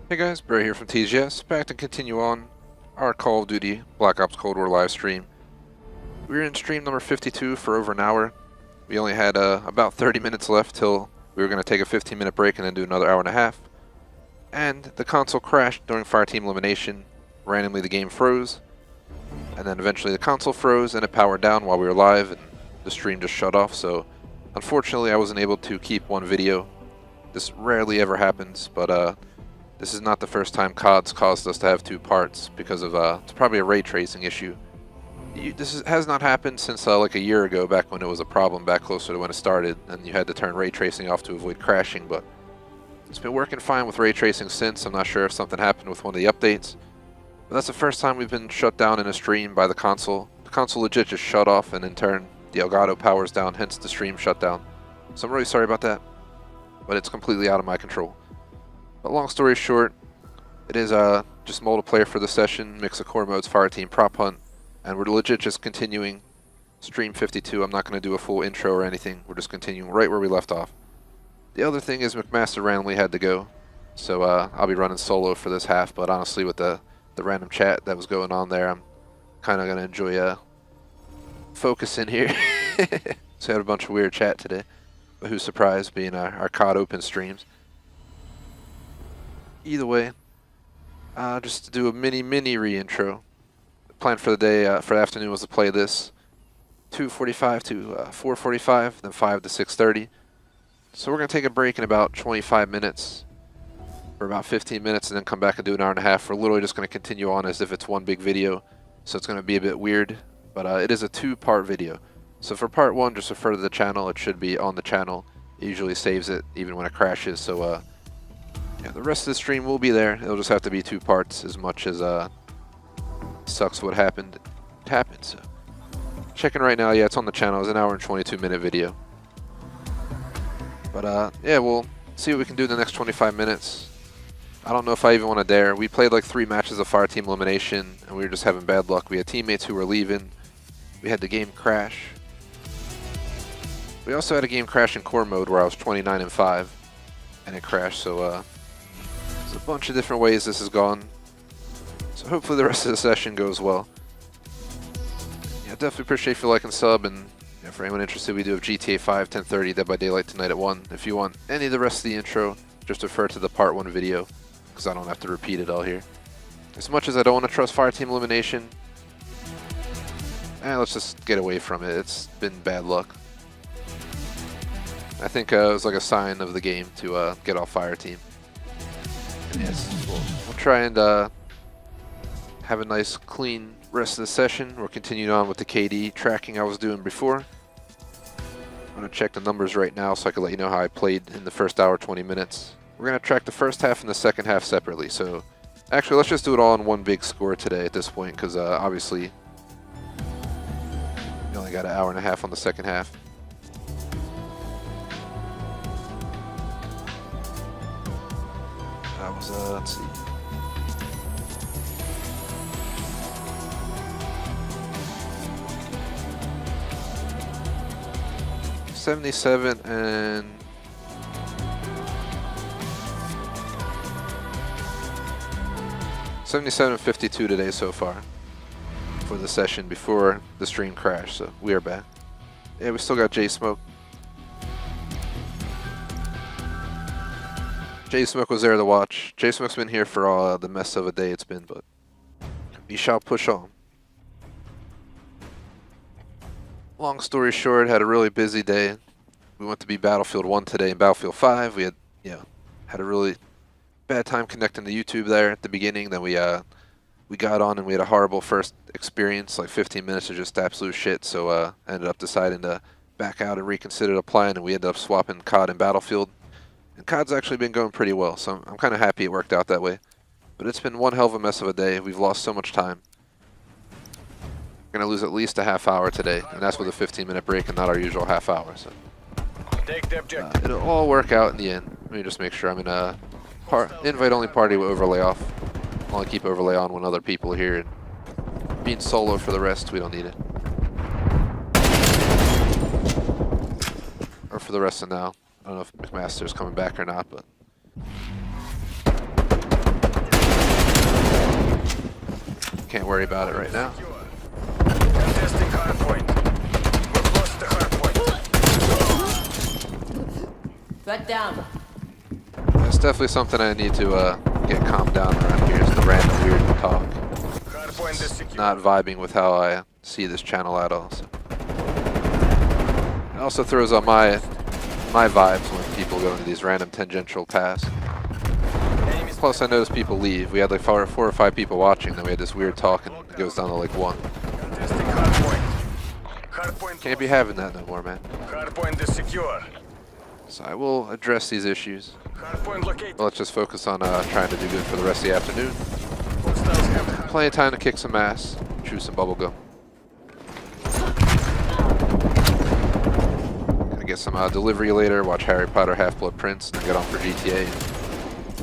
Hey guys, Bray here from TGS, back to continue on our Call of Duty Black Ops Cold War live stream. We were in stream number 52 for over an hour. We only had about 30 minutes left till we were going to take a 15-minute break and then do another hour and a half. And the console crashed during Fireteam Elimination. Randomly the game froze, and then eventually the console froze and it powered down while we were live and the stream just shut off. So unfortunately I wasn't able to keep one video. This rarely ever happens, but this is not the first time COD's caused us to have two parts because of, it's probably a ray tracing issue. Has not happened since like a year ago, back when it was a problem, back closer to when it started, and you had to turn ray tracing off to avoid crashing, but it's been working fine with ray tracing since. I'm not sure if something happened with one of the updates, but that's the first time we've been shut down in a stream by the console. The console legit just shut off, and in turn, the Elgato powers down, hence the stream shut down. So I'm really sorry about that, but it's completely out of my control. But long story short, it is just multiplayer for the session, mix of core modes, Fireteam, prop hunt, and we're legit just continuing stream 52. I'm not going to do a full intro or anything. We're just continuing right where we left off. The other thing is McMaster randomly had to go, so I'll be running solo for this half, but honestly with the random chat that was going on there, I'm kind of going to enjoy focusing here. So I had a bunch of weird chat today, but who's surprised, being our COD open streams. Either way, just to do a mini re-intro. The plan for the day, for the afternoon, was to play this 2:45 to 4:45, then 5 to 6:30. So we're going to take a break in about 25 minutes, for about 15 minutes, and then come back and do an hour and a half. We're literally just going to continue on as if it's one big video, so it's going to be a bit weird, but it is a two-part video. So for part one, just refer to the channel. It should be on the channel. It usually saves it even when it crashes, so yeah, the rest of the stream will be there. It'll just have to be two parts, as much as sucks what happened. It happened. So checking right now, yeah, it's on the channel. It's an hour and 22-minute video. But yeah, we'll see what we can do in the next 25 minutes. I don't know if I even want to dare. We played like 3 matches of Fireteam Elimination, and we were just having bad luck. We had teammates who were leaving. We had the game crash. We also had a game crash in core mode where I was 29-5, and it crashed. So there's a bunch of different ways this has gone. So hopefully the rest of the session goes well. Yeah, definitely appreciate if you like and sub, and yeah, for anyone interested, we do have GTA 5, 10:30, Dead by Daylight tonight at 1. If you want any of the rest of the intro, just refer to the part 1 video, because I don't have to repeat it all here. As much as I don't want to trust Fireteam Elimination, let's just get away from it. It's been bad luck. I think it was like a sign of the game to get off Fireteam. And yes, we'll try and have a nice clean rest of the session. We're continuing on with the KD tracking I was doing before. I'm going to check the numbers right now so I can let you know how I played in the first hour, 20 minutes. We're going to track the first half and the second half separately. So actually, let's just do it all in one big score today at this point, because obviously we only got an hour and a half on the second half. That was, let's see. $77 and $77.52 today so far for the session before the stream crashed. So we are back. Yeah, we still got J Smoke. J Smoke was there to watch. J Smoke's been here for all the mess of a day it's been, but we shall push on. Long story short, had a really busy day. We went to be Battlefield 1 today and Battlefield 5. We had, had a really bad time connecting to YouTube there at the beginning. Then we got on and we had a horrible first experience, like 15 minutes of just absolute shit. So ended up deciding to back out and reconsider the plan, and we ended up swapping COD and Battlefield. And COD's actually been going pretty well, so I'm kind of happy it worked out that way. But it's been one hell of a mess of a day. We've lost so much time. We're going to lose at least a half hour today, and that's with a 15-minute break and not our usual half hour. So it'll all work out in the end. Let me just make sure I'm in a invite-only party with overlay off. I'll only keep overlay on when other people are here. And being solo for the rest, we don't need it. Or for the rest of now. I don't know if McMaster's coming back or not, but can't worry about it right now. Contesting hardpoint. We've lost the hardpoint. Threat down. That's definitely something I need to get calmed down around here, is the random weird talk. Hardpoint is secure. Not vibing with how I see this channel at all. So. It also throws on my vibes when people go into these random tangential paths. Plus, I notice people leave. We had like 4 or 5 people watching, then we had this weird talk, and it goes down to like 1. Contesting hardpoint. Hardpoint. Can't be having that no more, man. Hardpoint is secure. So I will address these issues. Hardpoint located. But let's just focus on trying to do good for the rest of the afternoon. Hostiles have the Plenty of time to kick some ass, chew some bubblegum. Gonna get some delivery later, watch Harry Potter Half-Blood Prince, and then get on for GTA.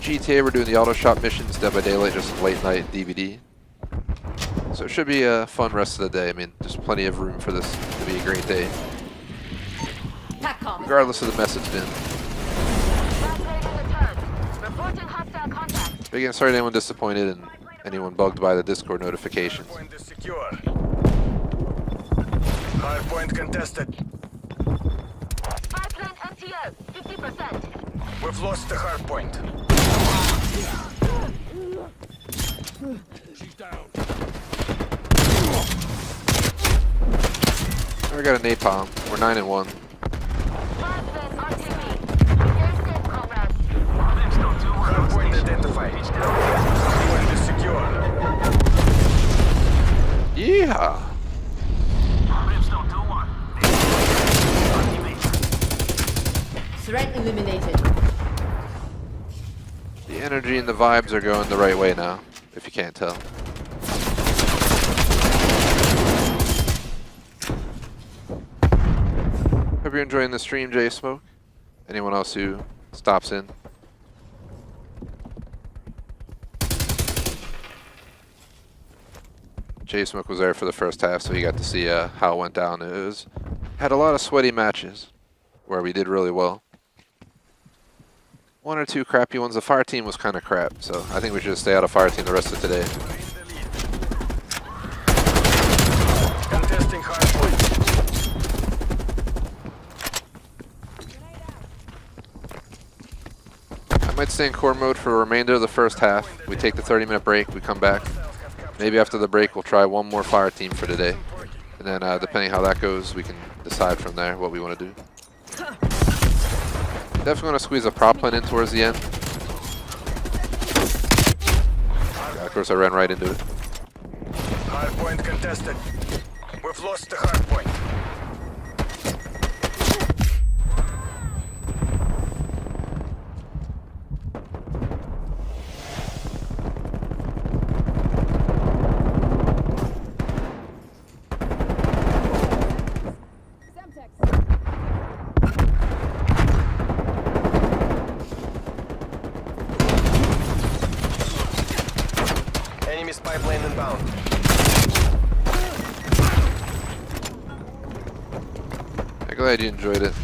GTA, we're doing the auto shop missions, Dead by Daylight, just some late night DVD. So it should be a fun rest of the day. I mean, there's plenty of room for this to be a great day, regardless of the message bin. Again, sorry to anyone disappointed and anyone bugged by the Discord notifications. hardpoint is secure. Hardpoint contested. Pipeline MTO, 50%. We've lost the hardpoint. She's down. We got a napalm. We're 9-1. Pipeline RTV. Engage them, comrades. Hardpoint identified. Hardpoint is secure. Yeah. Threat eliminated. The energy and the vibes are going the right way now, if you can't tell. Hope you're enjoying the stream, Jay Smoke. Anyone else who stops in. Jay Smoke was there for the first half, so he got to see how it went down. Had a lot of sweaty matches where we did really well. 1 or 2 crappy ones. The Fireteam was kind of crap, so I think we should stay out of Fireteam the rest of today. Contesting hardpoint. I might stay in core mode for the remainder of the first half. We take the 30-minute break, we come back. Maybe after the break we'll try one more Fireteam for today. And then depending how that goes, we can decide from there what we want to do. Definitely want to squeeze a prop plane in towards the end. Yeah, of course I ran right into it. Hardpoint contested. We've lost the hardpoint. Enemy spy plane inbound. I'm glad you enjoyed it.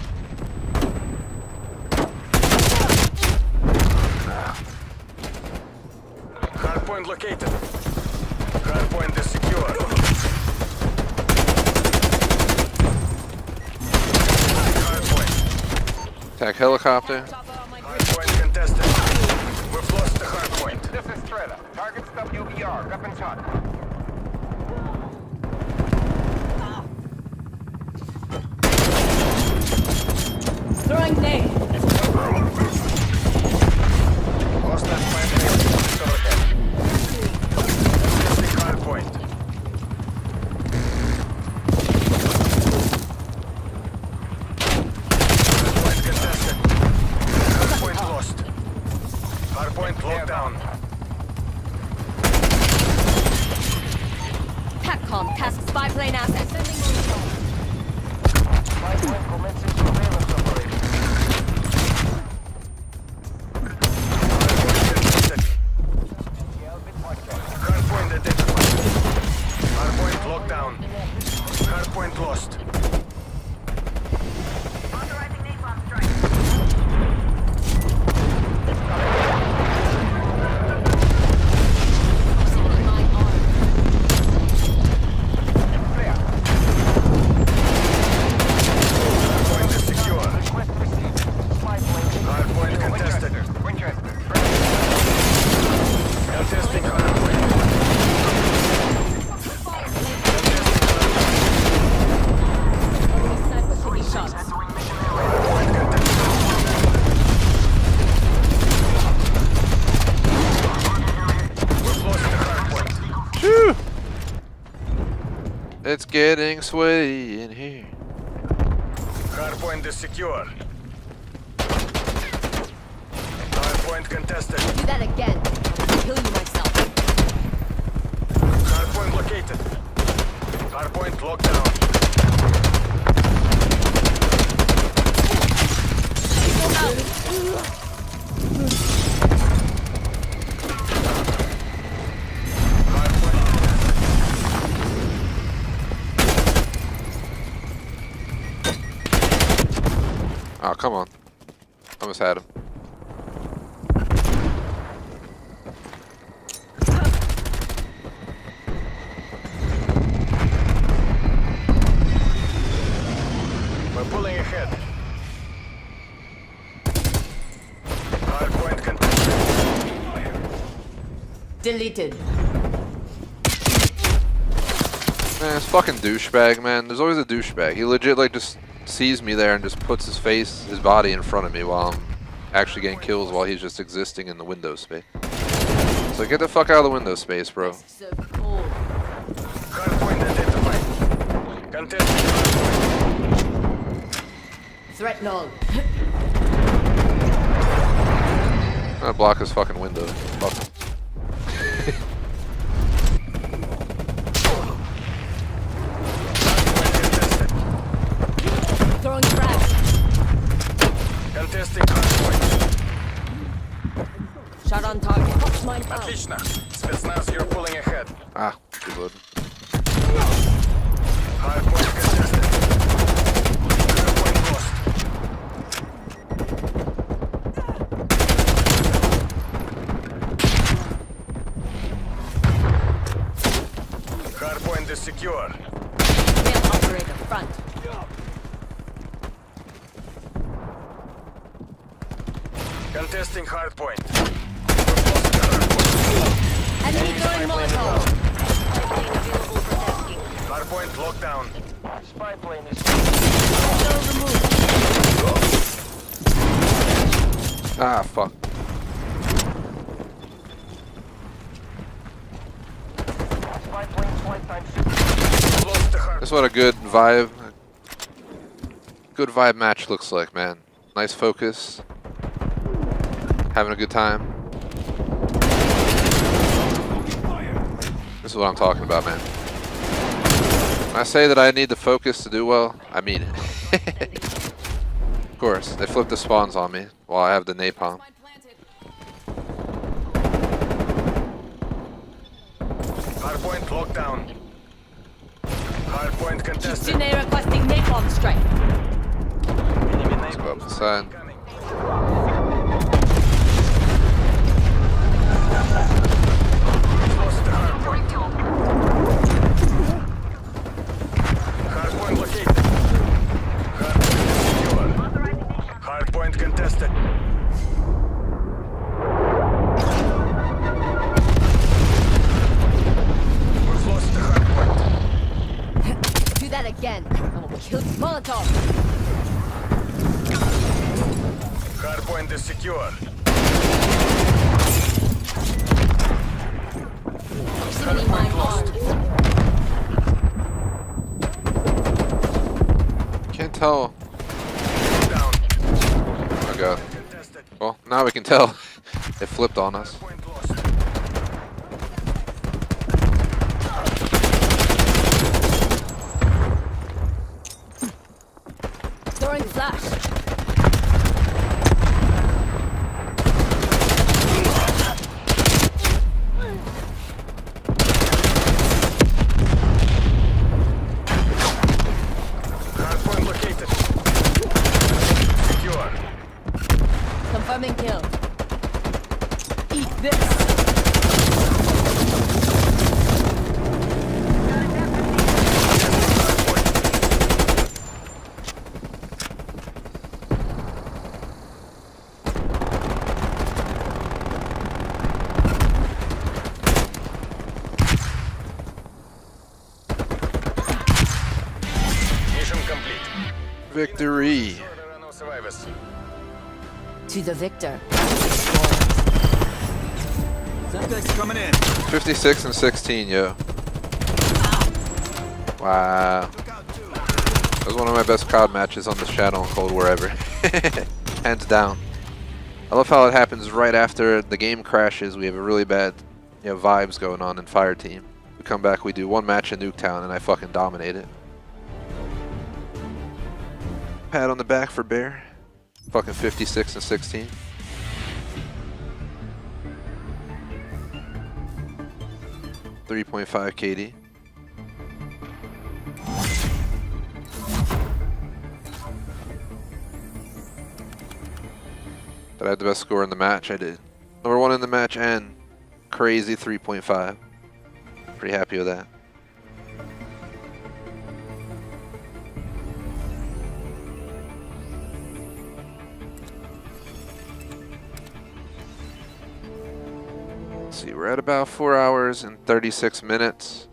Hardpoint located. Hardpoint is secure. Hardpoint. Attack helicopter. Hardpoint contested. We've lost the hardpoint. This is Strela. Targets WBR. Weapons hot. Throwing nade. Hostile spy plane overhead. Contesting hardpoint. Hardpoint contested. Hardpoint lost. Hardpoint locked down. PACCOM task spy plane assets. Spy plane commencing surveillance operation. Hardpoint identified. Hardpoint locked down. Hardpoint lost. Authorizing napalm strike. My arm. Shoo! It's getting sweaty in here. Hardpoint is secure. Hardpoint contested. Do that again. I'll kill you myself. Hardpoint located. Hardpoint locked down. Oh, come on. Almost had him. We're pulling ahead. Hardpoint contested. Deleted. Man, this fucking douchebag, man. There's always a douchebag. He legit, like, just sees me there and just puts his body in front of me while I'm actually getting kills while he's just existing in the window space. So get the fuck out of the window space, bro. So cold. Hardpoint identified. Contested hardpoint. Threat null. I'm gonna block his fucking window. Fuck him. Throwing trash. Contesting hardpoint. Shot on target. Fox mine out. Отлично. Спецназ, you're pulling ahead. Ah, reload. Hardpoint contested. Hardpoint lost. Hardpoint is secure. Male operator front. Contesting hardpoint. We've lost the hardpoint. Enemy throwing Molotov. Plane available for tasking. Hardpoint locked down. Spy plane is Hostile removed. Ah, fuck. spy plane flight time secure. We've lost the hard. That's what a good vibe match looks like, man. Nice focus. Having a good time. This is what I'm talking about, man. When I say that I need the focus to do well, I mean it. Of course, they flipped the spawns on me while I have the napalm. Mine planted. Hardpoint locked down. Hardpoint contested. Kitsune requesting napalm strike. Let's go up the side. Lost the hardpoint. Hardpoint located. Hardpoint is secure. Hardpoint contested. We've lost the hardpoint. Do that again. I will kill Molotov. Hardpoint is secure. Proximity mine armed. Can't tell. Down. Oh god. Contested. Well, now we can tell. It flipped on us. Point lost. Throwing flash. Hardpoint located. Secure. Confirming kill. Eat this. Mission complete. Victory. There are no survivors. To the victor. Coming in. 56 and 16, yo. Wow. That was one of my best COD matches on this channel in Cold War ever. Hands down. I love how it happens right after the game crashes. We have a really bad, vibes going on in Fireteam. We come back, we do one match in Nuketown, and I fucking dominate it. Pat on the back for Bear. Fucking 56 and 16. .5 KD. Did I have the best score in the match? I did. Number 1 in the match and crazy 3.5. Pretty happy with that. Let's see, we're at about 4 hours and 36 minutes.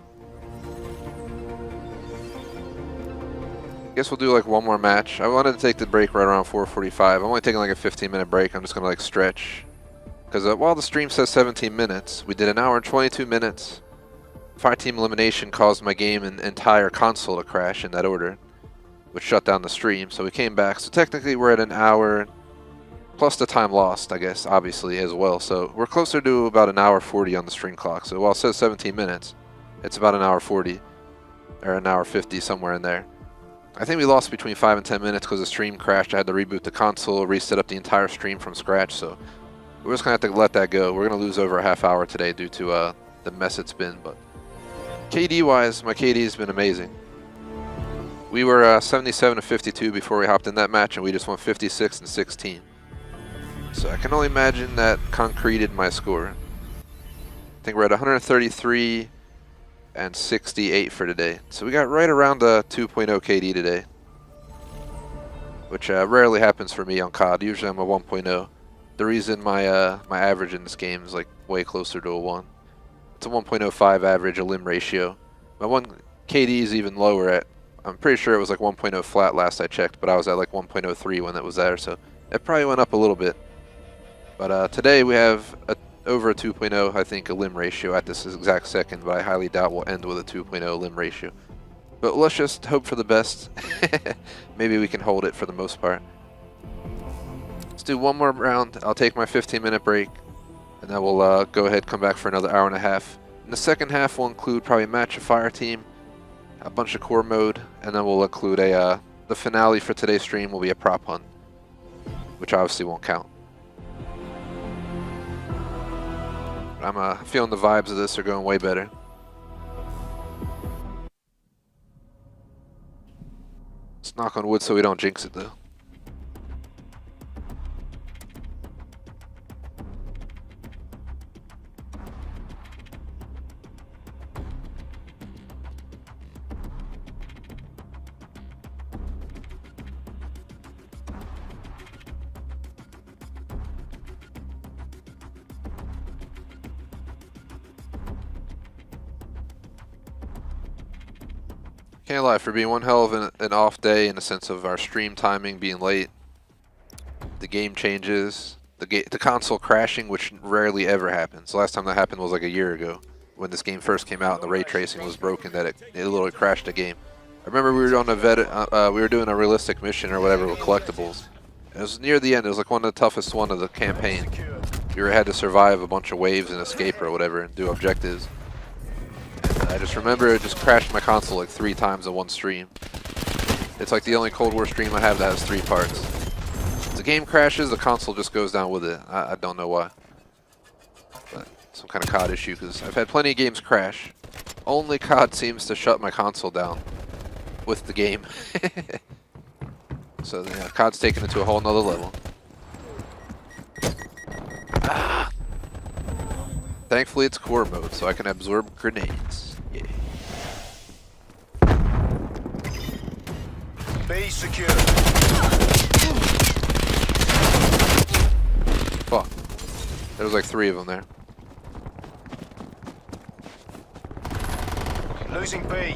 Guess we'll do like one more match. I wanted to take the break right around 4:45. I'm only taking like a 15-minute break. I'm just gonna like stretch. Because while the stream says 17 minutes, we did an hour and 22 minutes. Fireteam Elimination caused my game and entire console to crash in that order, which shut down the stream. So we came back. So technically we're at an hour plus the time lost, I guess, obviously, as well. So we're closer to about an hour 40 on the stream clock. So while it says 17 minutes, it's about an hour 40 or an hour 50, somewhere in there. I think we lost between 5 and 10 minutes because the stream crashed. I had to reboot the console, reset up the entire stream from scratch. So we're just going to have to let that go. We're going to lose over a half hour today due to the mess it's been. But KD-wise, my KD has been amazing. We were 77 to 52 before we hopped in that match, and we just won 56 and 16. So I can only imagine that concreted my score. I think we're at 133 and 68 for today. So we got right around a 2.0 KD today, which rarely happens for me on COD. Usually I'm a 1.0. The reason my my average in this game is like way closer to a 1. It's a 1.05 average elim ratio. My 1 KD is even lower at, I'm pretty sure it was like 1.0 flat last I checked, but I was at like 1.03 when it was there, so it probably went up a little bit. But today we have over a 2.0, I think, elim ratio at this exact second, but I highly doubt we'll end with a 2.0 elim ratio. But let's just hope for the best. Maybe we can hold it for the most part. Let's do one more round. I'll take my 15-minute break, and then we'll go ahead and come back for another hour and a half. In the second half, we'll include probably a match of Fireteam, a bunch of core mode, and then we'll include the finale for today's stream will be a prop hunt, which obviously won't count. I'm feeling the vibes of this are going way better. Let's knock on wood so we don't jinx it though. Can't lie, for being one hell of an off day in the sense of our stream timing being late, the game changes, the console crashing, which rarely ever happens. The last time that happened was like a year ago when this game first came out and the ray tracing was broken that it literally crashed the game. I remember we were on we were doing a realistic mission or whatever with collectibles. It was near the end. It was like one of the toughest one of the campaign. You had to survive a bunch of waves and escape or whatever and do objectives. I just remember it just crashed my console like 3 times in one stream. It's like the only Cold War stream I have that has 3 parts. If the game crashes, the console just goes down with it. I don't know why. But some kind of COD issue, because I've had plenty of games crash. Only COD seems to shut my console down with the game. So yeah, COD's taken it to a whole nother level. Ah. Thankfully it's core mode, so I can absorb grenades. Yeah. B secure. Fuck. There was like 3 of them there. Losing B.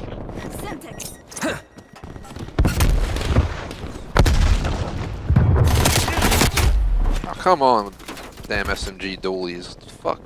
Oh, come on, damn SMG dollies. Fuck.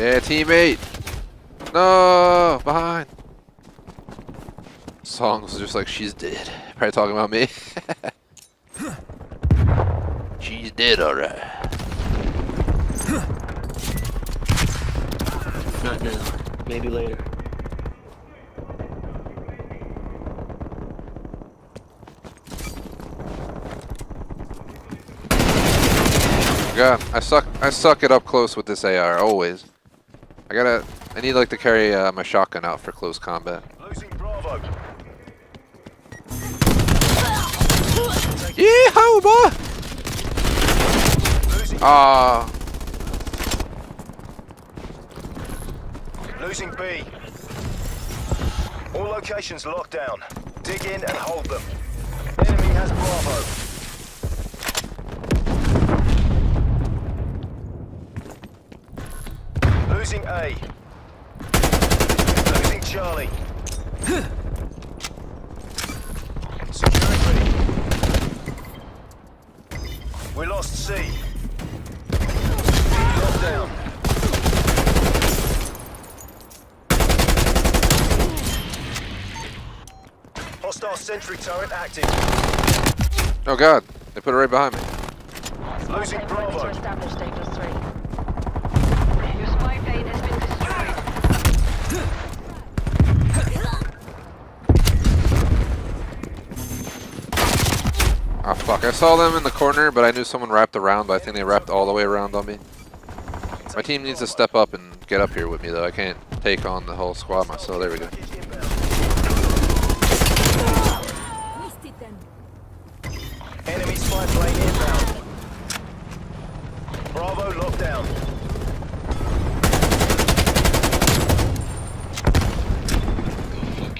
Yeah, teammate. No, behind. Song was just like, she's dead. Probably talking about me. She's dead, alright. Not now. Maybe later. God, I suck it up close with this AR, always. I need like to carry my shotgun out for close combat. Losing Bravo. Yeehaw, boy! Losing, Ah, losing B. All locations locked down. Dig in and hold them. Enemy has Bravo. Losing A. Losing Charlie. Securing B. We lost C. Locked down. Hostile sentry turret active. oh God, they put it right behind me. Losing Bravo. To establish status 3. Your spy plane has been destroyed. Ah, fuck, I saw them in the corner, but I knew someone wrapped around, but I think they wrapped all the way around on me. My team needs to step up and get up here with me, though. I can't take on the whole squad myself. There we go. Enemy spy plane inbound. Bravo locked down.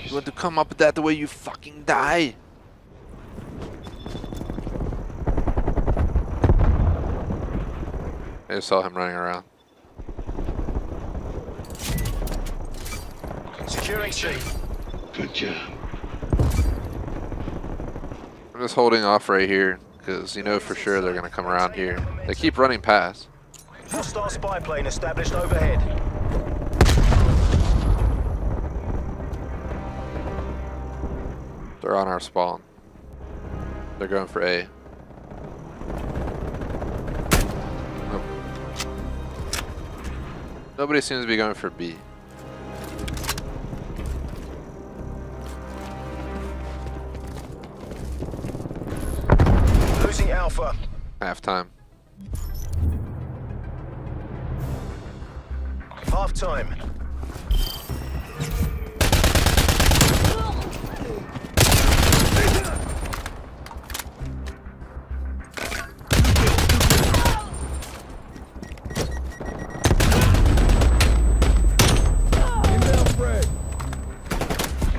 You want to come up with that the way you fucking die? I just saw him running around. Securing C. Good job. I'm just holding off right here, because you know for sure they're going to come around here. They keep running past. Hostile spy plane established overhead. They're on our spawn. They're going for A. Nope. Nobody seems to be going for B. Losing Alpha. Halftime. Half time.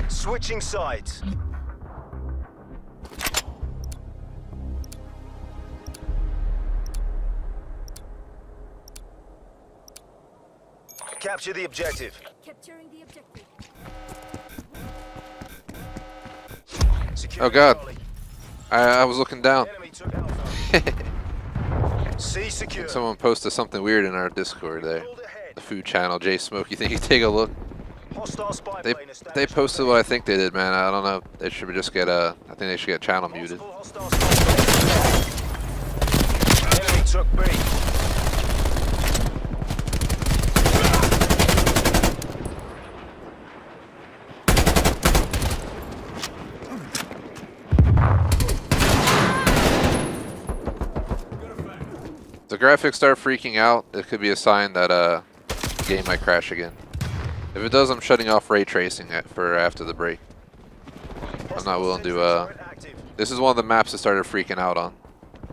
Switching sides. Capture the objective. Capturing the objective. Secure Oh God. Charlie. I was looking down. Enemy took Alpha. C secure. Someone posted something weird in our Discord there. Hold ahead. The food channel, J Smoke. You think you take a look? Hostile spy They plane established they posted what I think they did, man. I don't know. They should just get I think they should get channel muted. Multiple hostile spy planes. Enemy took B. If the graphics start freaking out, it could be a sign that the game might crash again. If it does, I'm shutting off ray tracing for after the break. I'm not willing to. This is one of the maps that started freaking out on.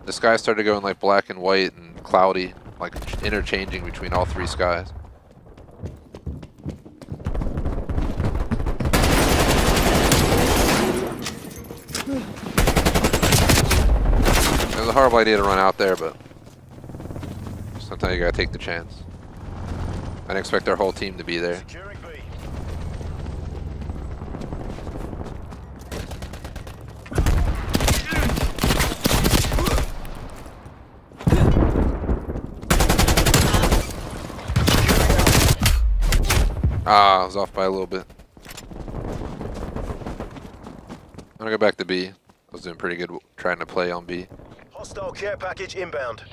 The sky started going like black and white and cloudy, like interchanging between all three skies. It was a horrible idea to run out there, but sometimes you gotta take the chance. I didn't expect our whole team to be there. Securing B. Ah, I was off by a little bit. I'm gonna go back to B. I was doing pretty good trying to play on B. Hostile care package inbound.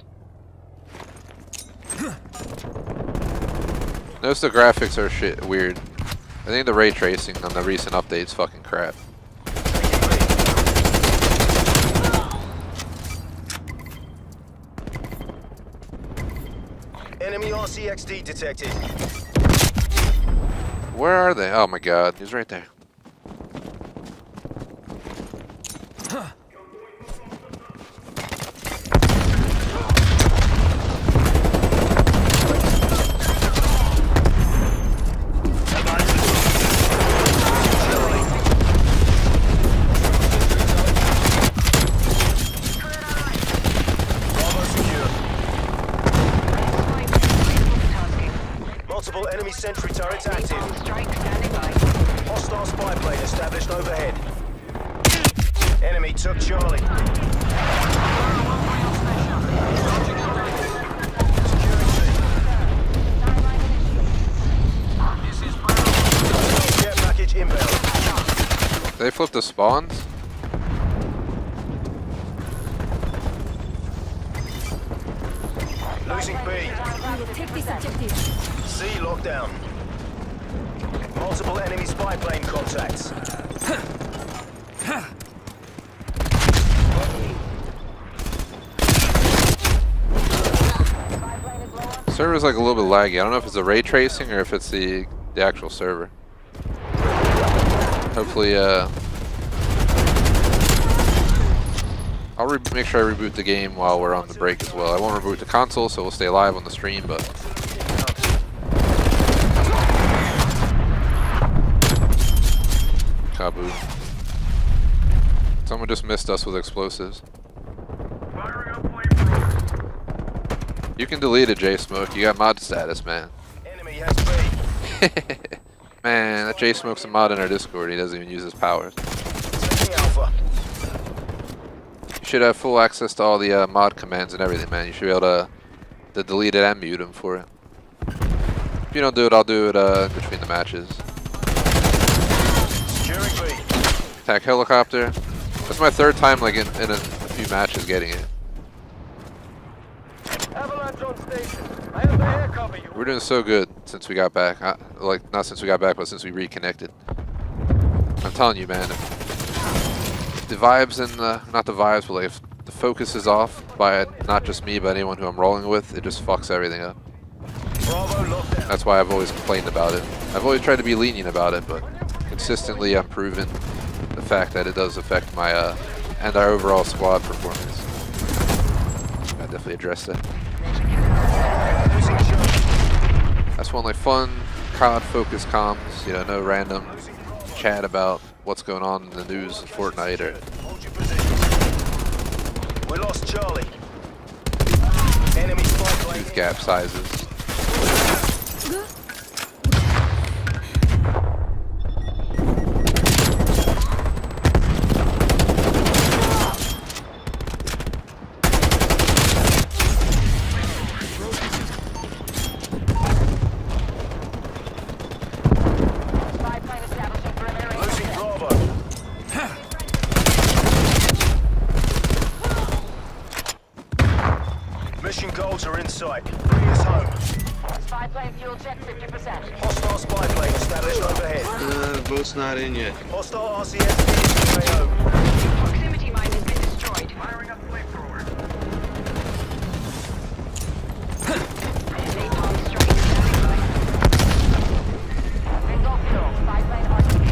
Notice the graphics are shit weird. I think the ray tracing on the recent update's fucking crap. Enemy RCXD detected. Where are they? Oh my god, he's right there. Bravo secure. Tasking. Multiple enemy sentry turrets active. Napalm strike standing by. Hostile spy plane established overhead. Enemy took Charlie. Care package inbound. They flipped the spawns? Losing B. We will take this objective. C lockdown. Multiple enemy spy plane contacts. Server's like a little bit laggy. I don't know if it's the ray tracing or if it's the actual server. Hopefully, I'll make sure I reboot the game while we're on the break as well. I won't reboot the console, so we'll stay live on the stream, but... Kaboom. Someone just missed us with explosives. You can delete it, J-Smoke. You got mod status, man. Enemy has B. Man, that J-Smoke's a mod in our Discord. He doesn't even use his powers. Taking Alpha. You should have full access to all the mod commands and everything, man. You should be able to delete it and mute him for it. If you don't do it, I'll do it in between the matches. Securing B. Attack helicopter. That's my third time like in a few matches getting it. Avalanche on station. I have the air cover you. We're doing so good since we got back. Like, not since we got back, but since we reconnected. I'm telling you, man. If the vibes and not the vibes, but like if the focus is off by not just me, but anyone who I'm rolling with, it just fucks everything up. Bravo lockdown. That's why I've always complained about it. I've always tried to be lenient about it, but consistently I'm proving the fact that it does affect my and our overall squad performance. I definitely addressed that. Losing Charlie. That's one like fun, COD-focused comms. You know, no random chat about what's going on in the news of Fortnite or. Hold your position. We lost Charlie. Enemy spy plane. Tooth gap sizes. Spy plane establishing perimeter. Losing Bravo. Mission goals are in sight. Bring us home. Spy plane fuel check 50%. Hostile spy plane established overhead. Boat's not in yet. Hostile RCXD AO. Proximity mine has been destroyed. Firing up flamethrower. Napalm strike standing by. Bingo fuel. Spy plane RTB.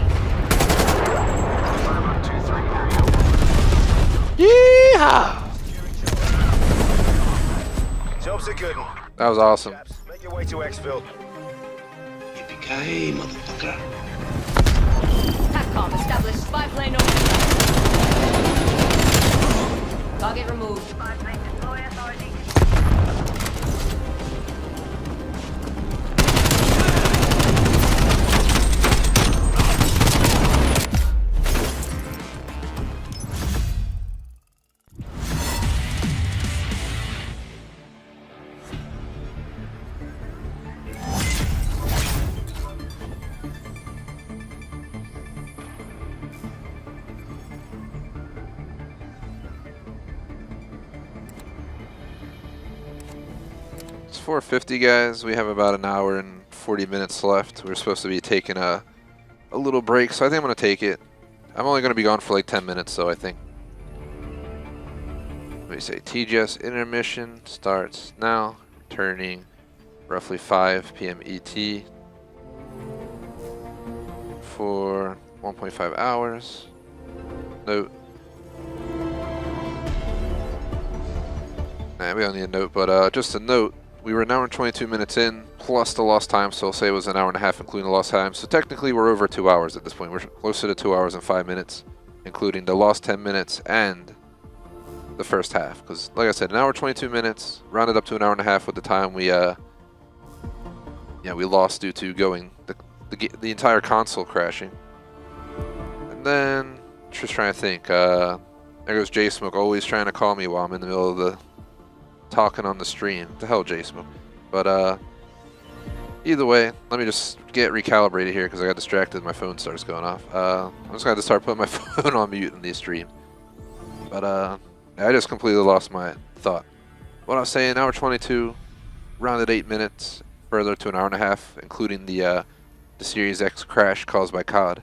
Yeehaw! Job's a good one. That was awesome. Chaps, make your way to Xville. Yippee-ki-yay, motherfucker. TACCOM established spy plane over. Target removed. Spy plane deploy authority. 4:50, guys. We have about an hour and 40 minutes left. We're supposed to be taking a little break, so I think I'm going to take it. I'm only going to be gone for like 10 minutes, so I think. Let me say TGS intermission starts now, returning roughly 5 p.m. ET for 1.5 hours. Note. Nah, we don't need a note, but just a note. We were an hour and 22 minutes in, plus the lost time, so I'll say it was an hour and a half, including the lost time. So technically, we're over 2 hours at this point. We're closer to 2 hours and 5 minutes, including the lost 10 minutes and the first half. Because, like I said, an hour 22 minutes, rounded up to an hour and a half with the time we lost due to the entire console crashing. And then, just trying to think. There goes J-Smoke, always trying to call me while I'm in the middle of the talking on the stream. What the hell, J-Smoke? But either way, let me just get recalibrated here because I got distracted. My phone starts going off. I'm just going to start putting my phone on mute in the stream. But I just completely lost my thought. What I was saying, hour 22, rounded 8 minutes, further to an hour and a half, including the Series X crash caused by COD.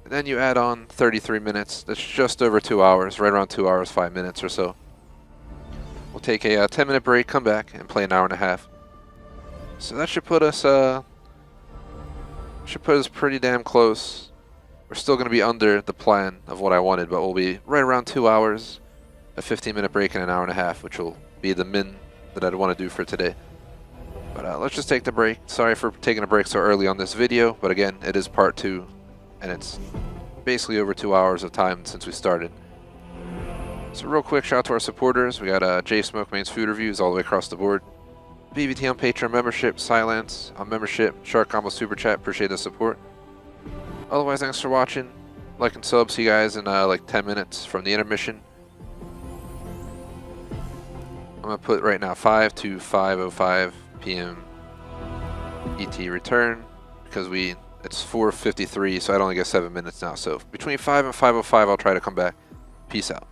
And then you add on 33 minutes. That's just over 2 hours, right around 2 hours, 5 minutes or so. We'll take a 10-minute break, come back, and play an hour and a half. So that should put us pretty damn close. We're still going to be under the plan of what I wanted, but we'll be right around 2 hours, a 15-minute break, and an hour and a half, which will be the min that I'd want to do for today. But let's just take the break. Sorry for taking a break so early on this video, but again, it is part 2, and it's basically over 2 hours of time since we started. So real quick, shout out to our supporters. We got J-Smoke Main's food reviews all the way across the board. BBT on Patreon membership, Silence on membership, Shark Combo Super Chat, appreciate the support. Otherwise, thanks for watching. Like and sub, see you guys in like 10 minutes from the intermission. I'm going to put right now 5 to 5:05 p.m. ET return because it's 4:53, so I'd only get 7 minutes now. So between 5 and 5:05, I'll try to come back. Peace out.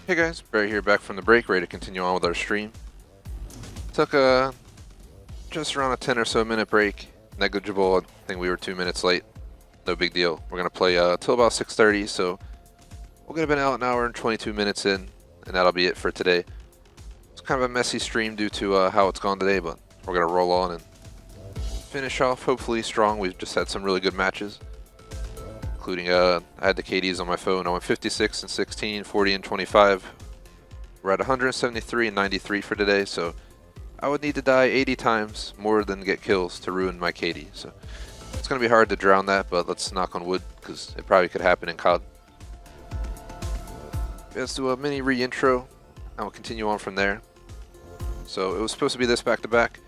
Hey guys, Barry here, back from the break, ready to continue on with our stream. Took just around a 10 or so minute break, negligible. I think we were 2 minutes late. No big deal. We're gonna play till about 6:30, so we'll get about an hour and 22 minutes in, and that'll be it for today. It's kind of a messy stream due to how it's gone today, but we're gonna roll on and finish off hopefully strong. We've just had some really good matches, including I had the KDs on my phone. I went 56 and 16, 40 and 25. We're at 173 and 93 for today, so I would need to die 80 times more than get kills to ruin my KD. So it's going to be hard to drown that, but let's knock on wood because it probably could happen in COD. Let's do a mini re-intro and we'll continue on from there. So it was supposed to be this back-to-back.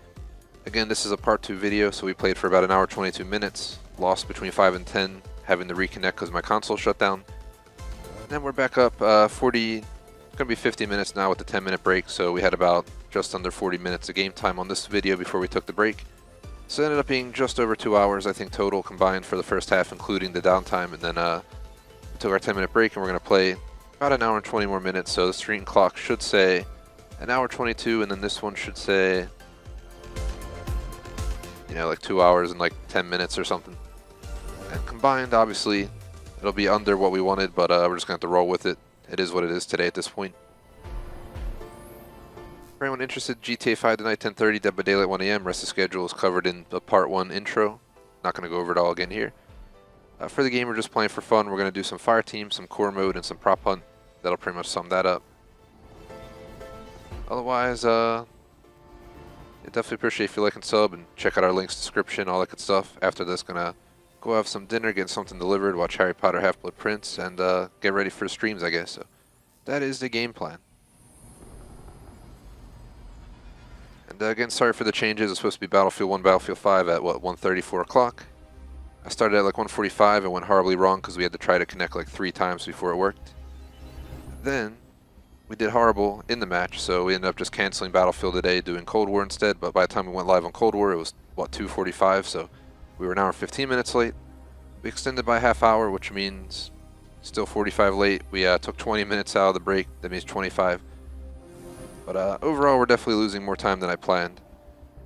Again, this is a part 2 video, so we played for about an hour 22 minutes, lost between 5 and 10, having to reconnect because my console shut down. And then we're back up 40, it's going to be 50 minutes now with the 10-minute break, so we had about just under 40 minutes of game time on this video before we took the break. So it ended up being just over 2 hours, I think, total combined for the first half, including the downtime. And then we took our 10-minute break, and we're going to play about an hour and 20 more minutes. So the stream clock should say an hour 22, and then this one should say, you know, like 2 hours and like 10 minutes or something. And combined, obviously, it'll be under what we wanted, but we're just going to have to roll with it. It is what it is today at this point. For anyone interested, GTA 5 tonight, 10:30, Dead by Daylight, 1 AM. Rest of the schedule is covered in the part 1 intro. Not going to go over it all again here. For the game, we're just playing for fun. We're going to do some Fireteam, some core mode, and some prop hunt. That'll pretty much sum that up. Otherwise, I definitely appreciate if you like and sub, and check out our links, description, all that good stuff. After this, gonna go have some dinner, get something delivered, watch Harry Potter Half-Blood Prince, and get ready for streams, I guess. So that is the game plan. And again, sorry for the changes. It's supposed to be Battlefield 1, Battlefield 5 at, what, 1:30, 4 o'clock. I started at like 1:45 and went horribly wrong because we had to try to connect like 3 times before it worked. Then we did horrible in the match, so we ended up just canceling Battlefield today, doing Cold War instead. But by the time we went live on Cold War, it was, what, 2:45, so we were an hour and 15 minutes late. We extended by a half hour, which means still 45 late. We took 20 minutes out of the break. That means 25. But overall, we're definitely losing more time than I planned.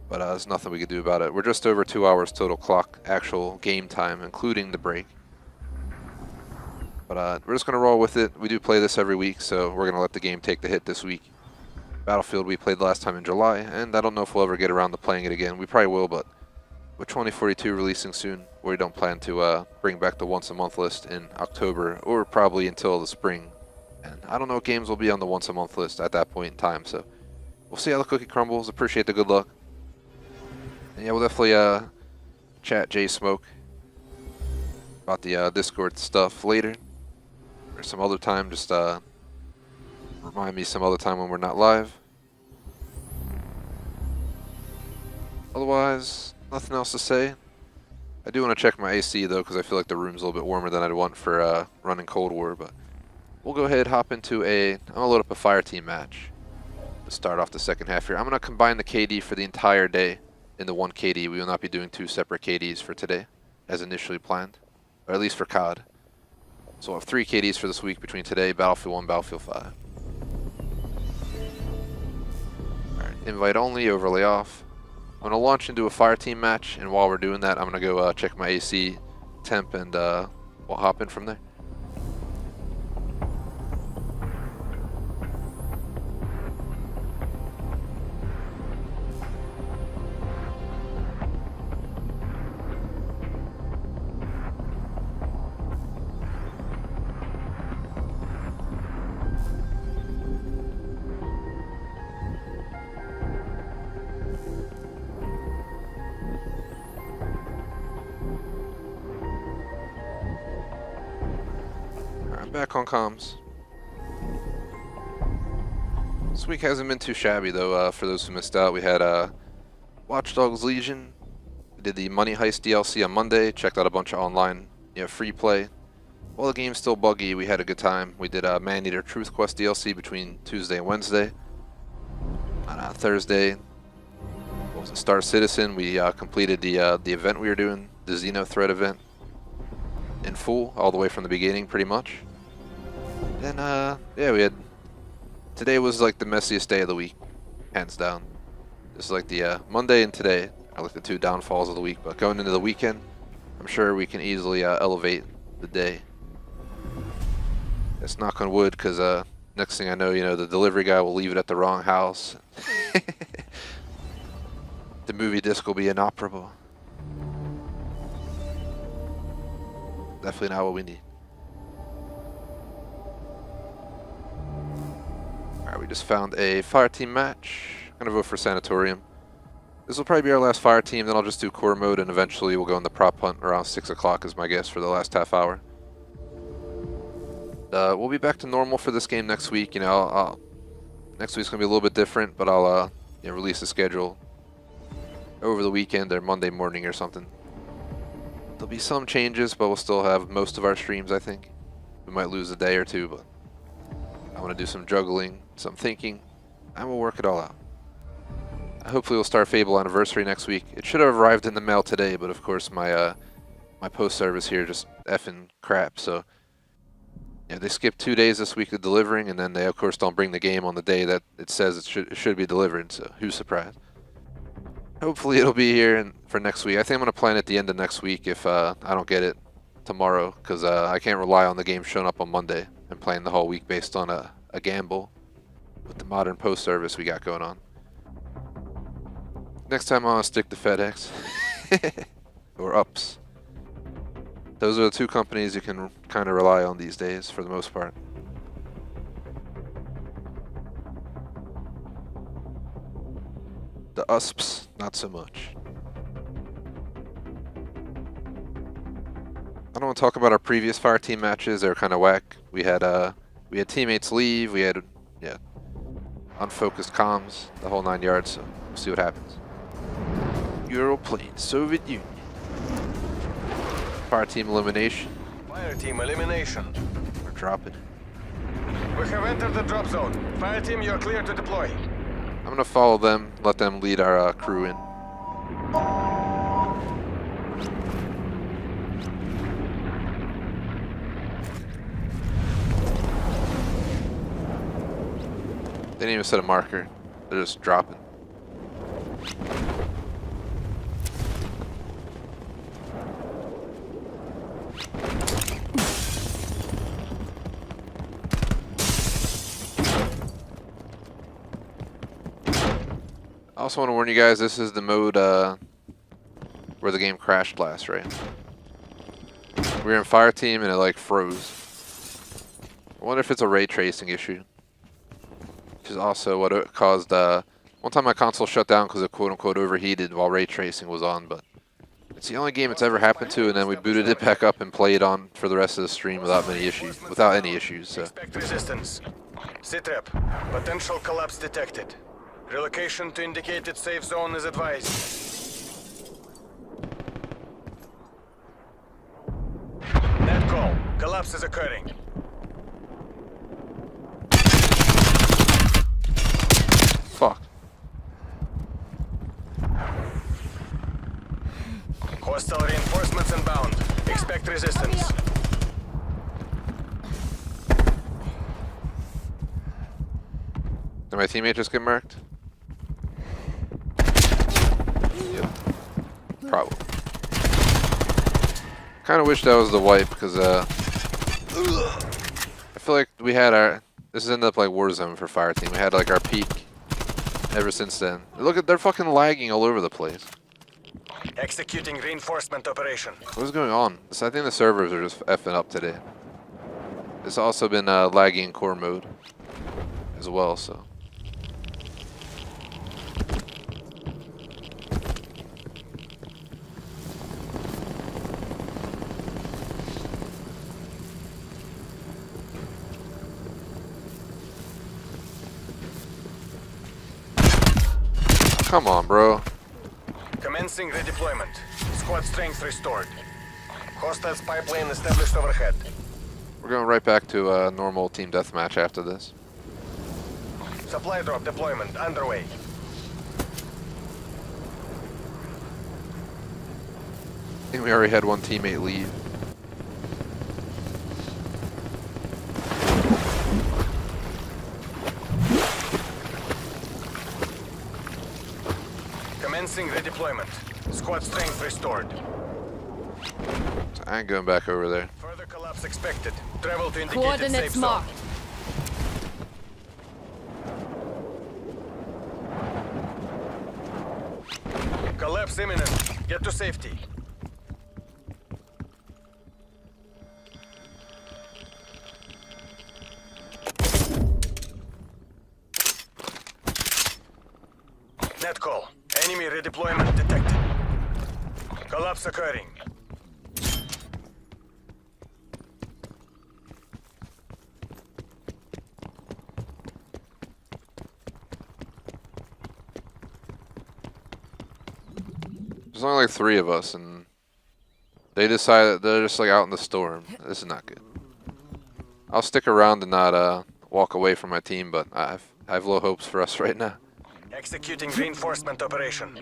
But there's nothing we could do about it. We're just over 2 hours total clock, actual game time, including the break. But we're just going to roll with it. We do play this every week, so we're going to let the game take the hit this week. Battlefield we played last time in July, and I don't know if we'll ever get around to playing it again. We probably will, but with 2042 releasing soon, we don't plan to bring back the once-a-month list in October, or probably until the spring. And I don't know what games will be on the once-a-month list at that point in time, so we'll see how the cookie crumbles. Appreciate the good luck. And yeah, we'll definitely chat Jay Smoke about the Discord stuff later, or some other time. Just remind me some other time when we're not live. Otherwise, nothing else to say. I do want to check my AC though, because I feel like the room's a little bit warmer than I'd want for running Cold War, but we'll go ahead, hop into I'm going to load up a Fireteam match to start off the second half here. I'm going to combine the KD for the entire day in the 1 KD. We will not be doing 2 separate KDs for today, as initially planned, or at least for COD. So we'll have 3 KDs for this week between today, Battlefield 1, Battlefield 5. Alright, invite only, overlay off. I'm going to launch into a Fireteam match, and while we're doing that, I'm going to go check my AC temp, and we'll hop in from there. Back on comms. This week hasn't been too shabby though. For those who missed out, we had Watch Dogs Legion. We did the Money Heist DLC on Monday. Checked out a bunch of online, free play. While the game's still buggy, we had a good time. We did Man-Eater Truth Quest DLC between Tuesday and Wednesday. On Thursday, what was it, Star Citizen, we completed the event we were doing, the Xeno Threat event, in full, all the way from the beginning, pretty much. Then, yeah, we had Today was like the messiest day of the week, hands down. This is like the Monday and today are like the two downfalls of the week, but going into the weekend, I'm sure we can easily elevate the day. Let's knock on wood, because next thing I know, you know, the delivery guy will leave it at the wrong house. The movie disc will be inoperable. Definitely not what we need. Alright, we just found a Fireteam match. I'm gonna vote for Sanatorium. This will probably be our last Fireteam, then I'll just do core mode, and eventually we'll go in the prop hunt around 6 o'clock is my guess for the last half hour. We'll be back to normal for this game next week. You know, next week's gonna be a little bit different, but I'll you know, release the schedule over the weekend or Monday morning or something. There'll be some changes, but we'll still have most of our streams, I think. We might lose a day or two, but I want to do some juggling, some thinking, and we'll work it all out. Hopefully we'll start Fable Anniversary next week. It should have arrived in the mail today, but of course my my post service here just effing crap, so yeah, they skipped 2 days this week of delivering, and then they of course don't bring the game on the day that it says it should be delivered, so who's surprised? Hopefully it'll be here for next week. I think I'm going to plan at the end of next week if I don't get it tomorrow, because I can't rely on the game showing up on Monday and playing the whole week based on a gamble with the modern post service we got going on. Next time I'll stick to FedEx or UPS. Those are the two companies you can kind of rely on these days for the most part. The USPs, not so much. I don't want to talk about our previous Fireteam matches. They were kind of whack. We had teammates leave. We had unfocused comms, the whole 9 yards. So we'll see what happens. Europlane, Soviet Union. Fireteam elimination. Fireteam elimination. We're dropping. We have entered the drop zone. Fireteam, you're clear to deploy. I'm gonna follow them. Let them lead our crew in. They didn't even set a marker. They're just dropping. I also want to warn you guys, this is the mode where the game crashed last, right? We were in Fireteam and it like froze. I wonder if it's a ray tracing issue. Which is also what it caused. One time my console shut down because it quote unquote overheated while ray tracing was on, but it's the only game it's ever happened to, and then we booted it back up and played on for the rest of the stream without any issues. So. Expect resistance. Sit-rep. Potential collapse detected. Relocation to indicated safe zone is advised. Net call. Collapse is occurring. Fuck. Hostile reinforcements inbound. Expect resistance. Did my teammate just get marked? Yep. Probably. Kind of wish that was the wipe, because I feel like we had our... This ended up like Warzone for Fireteam. We had like our peak ever since then. Look at, they're fucking lagging all over the place. Executing reinforcement operation. What is going on? I think the servers are just effing up today. It's also been lagging in core mode as well, so. Come on, bro. Commencing redeployment. Squad strength restored. Hostiles pipeline established overhead. We're going right back to a normal team deathmatch after this. Supply drop deployment underway. I think we already had one teammate leave. Commencing redeployment. Squad strength restored. So I ain't going back over there. Further collapse expected. Travel to indicated safe Coordinates zone. marked. Collapse imminent. Get to safety. Net call. Enemy redeployment detected. Collapse occurring. There's only like 3 of us, and they decided they're just like out in the storm. This is not good. I'll stick around and not walk away from my team, but I have low hopes for us right now. Executing reinforcement operation.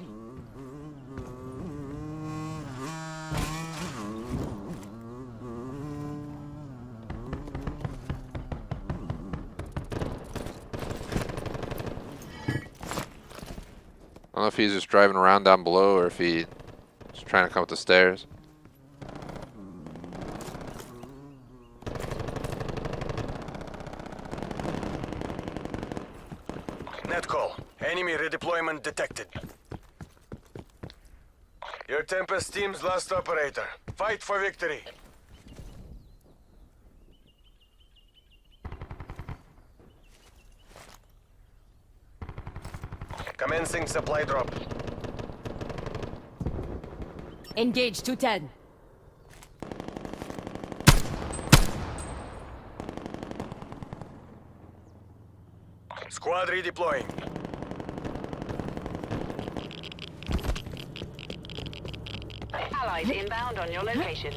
I don't know if he's just driving around down below or if he's trying to come up the stairs. Net call. Enemy redeployment detected. Your Tempest team's last operator. Fight for victory. Commencing supply drop. Engage 210. Squad redeploying. Allies inbound on your location.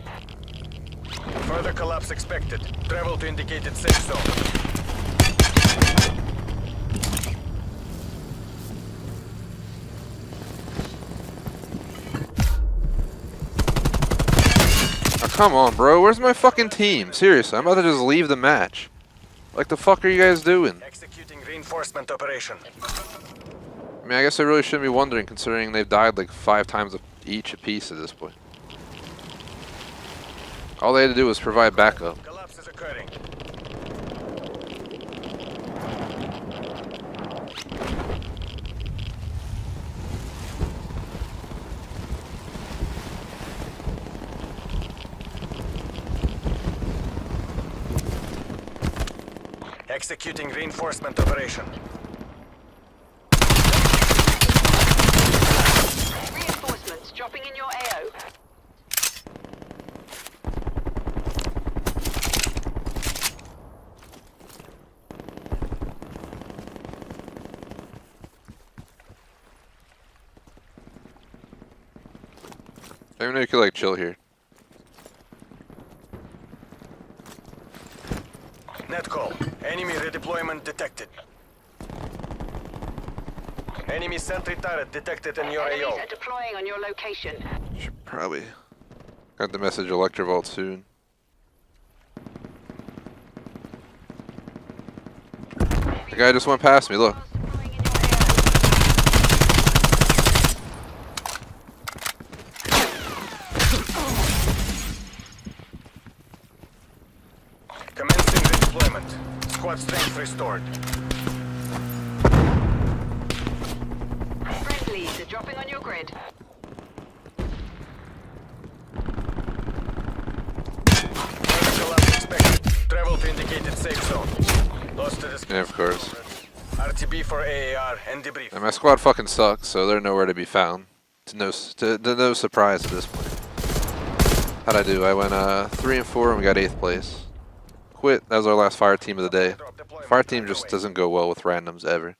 Further collapse expected. Travel to indicated safe zone. Oh, come on, bro. Where's my fucking team? Seriously, I'm about to just leave the match. Like, the fuck are you guys doing? Executing reinforcement operation. I mean, I guess I really shouldn't be wondering, considering they've died like 5 times each apiece at this point. All they had to do was provide backup. Collapse is occurring. Executing reinforcement operation. Reinforcements dropping in your AO. I even know you could like chill here. Net call. Enemy redeployment detected. Enemy sentry turret detected in your Enemies AO. are deploying on your location. Should probably got the message Electrovault soon. The guy just went past me, look. Deploying in your AO. Commencing redeployment. Squad strength restored. Friendlies are dropping on your grid. Further collapse expected. Travel to indicated safe zone. Lost to this. Yeah, of course. RTB for AAR and debrief. And my squad fucking sucks, so they're nowhere to be found. To no surprise at this point. How'd I do? I went 3 and 4 and we got 8th place. Quit. That was our last fire team of the day. Fire team just doesn't go well with randoms ever.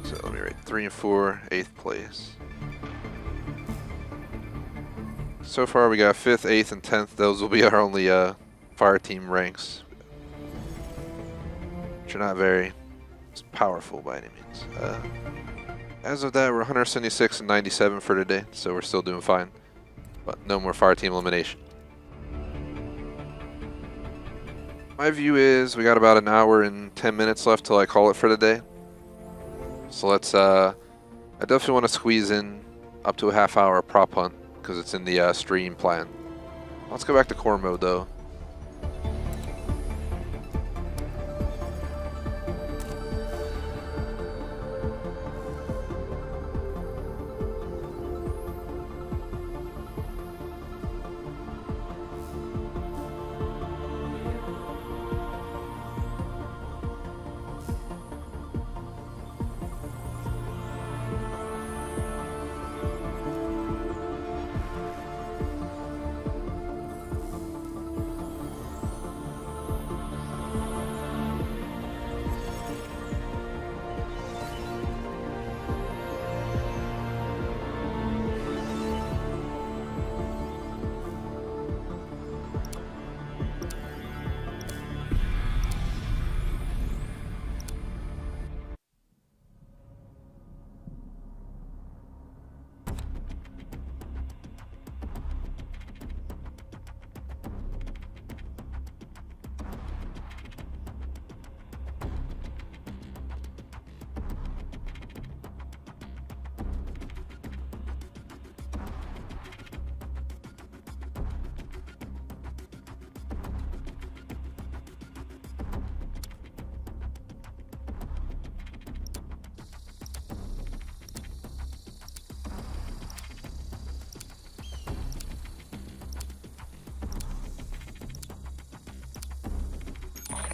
So let me rate 3 and 4, 8th place. So far we got 5th, 8th, and 10th. Those will be our only fire team ranks. Which are not very powerful by any means. As of that, we're 176 and 97 for today, so we're still doing fine. But no more fire team elimination. My view is we got about an hour and 10 minutes left till I call it for the day. So let's, I definitely want to squeeze in up to a half hour prop hunt because it's in the stream plan. Let's go back to core mode though.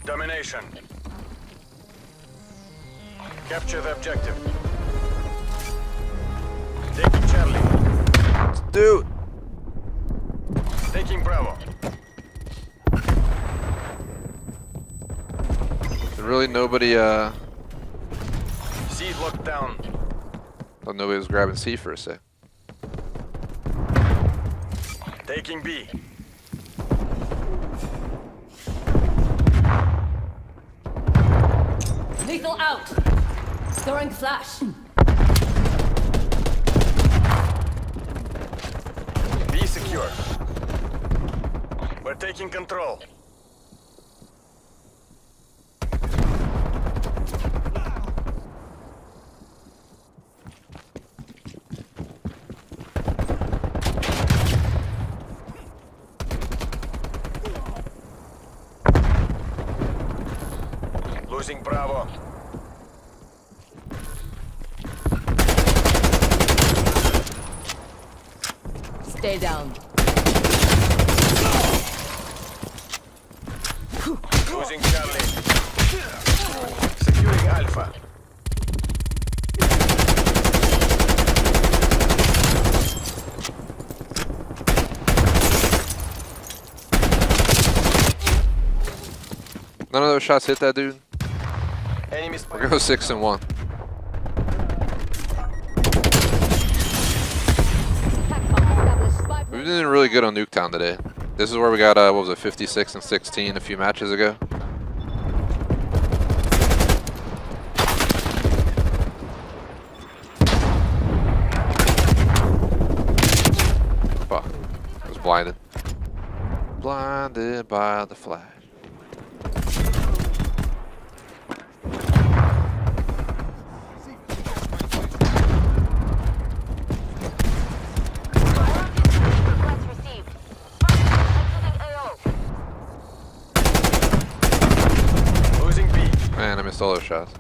Domination. Capture the objective. Taking Charlie. Dude! Taking Bravo. Really nobody, C locked down. thought nobody was grabbing C for a sec. Taking B. Lethal out. Throwing flash. B secure. We're taking control. Losing Bravo. Stay down. Losing Charlie. Securing Alpha. None of those shots hit that dude. Enemy We're going 6 and 1. We've been doing really good on Nuketown today. This is where we got, what was it, 56 and 16 a few matches ago. Fuck. I was blinded. Blinded by the flash. Man, I missed all those shots.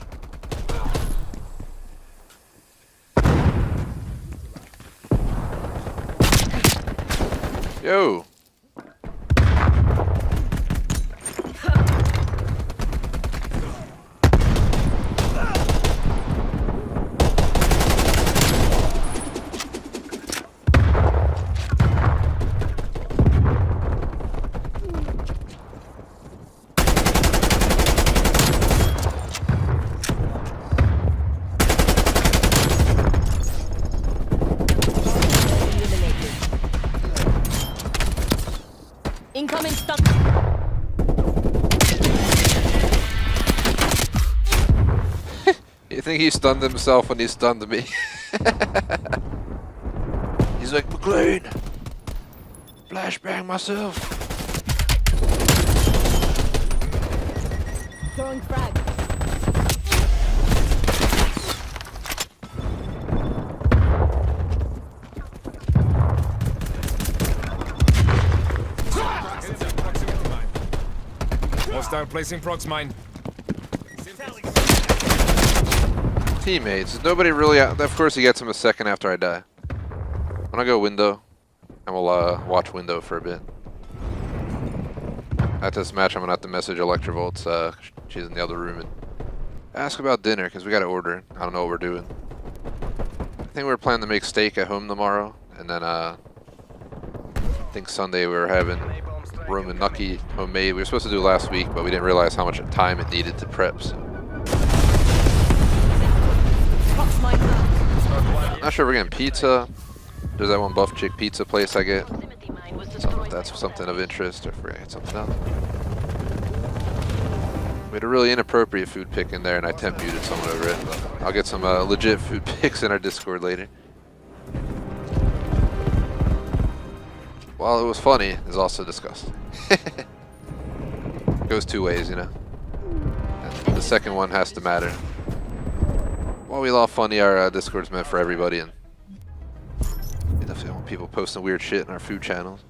Yo! Incoming stun. You think he stunned himself when he stunned me? He's like, McLean! Flashbang myself! Throwing frag. Hostile placing prox mine. Teammates. Nobody really. Of course, he gets him a second after I die. I'm gonna go window, and we'll watch window for a bit. At this match, I'm gonna have to message Electrovolts. She's in the other room and ask about dinner because we gotta order. I don't know what we're doing. I think we're planning to make steak at home tomorrow, and then I think Sunday we were having Roman Nucky homemade. We were supposed to do it last week, but we didn't realize how much time it needed to prep. So. Prox mine up. Not sure if we're getting pizza. There's that one buff chick pizza place I get. Proximity mine was So destroyed if that's by something of hostile interest, or if we're gonna get something else. We had a really inappropriate food pick in there, and I temp muted someone over it. But I'll get some legit food picks in our Discord later. While it was funny, it's also disgusting. Goes two ways, you know. And the second one has to matter. While we love funny, our Discord's meant for everybody, and we definitely want people posting weird shit in our food channels.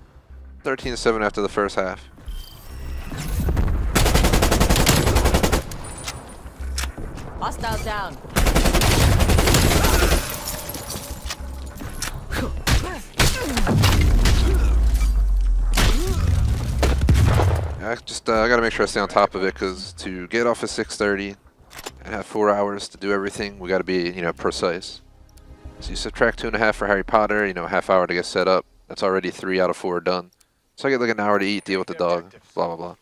13-7 after the first half. Hostile down. I gotta make sure I stay on top of it, because to get off at 6:30 and have 4 hours to do everything, we gotta be, precise. So you subtract 2.5 for Harry Potter, half hour to get set up. That's already 3 out of 4 done. So I get like an hour to eat, deal with the dog, blah blah blah.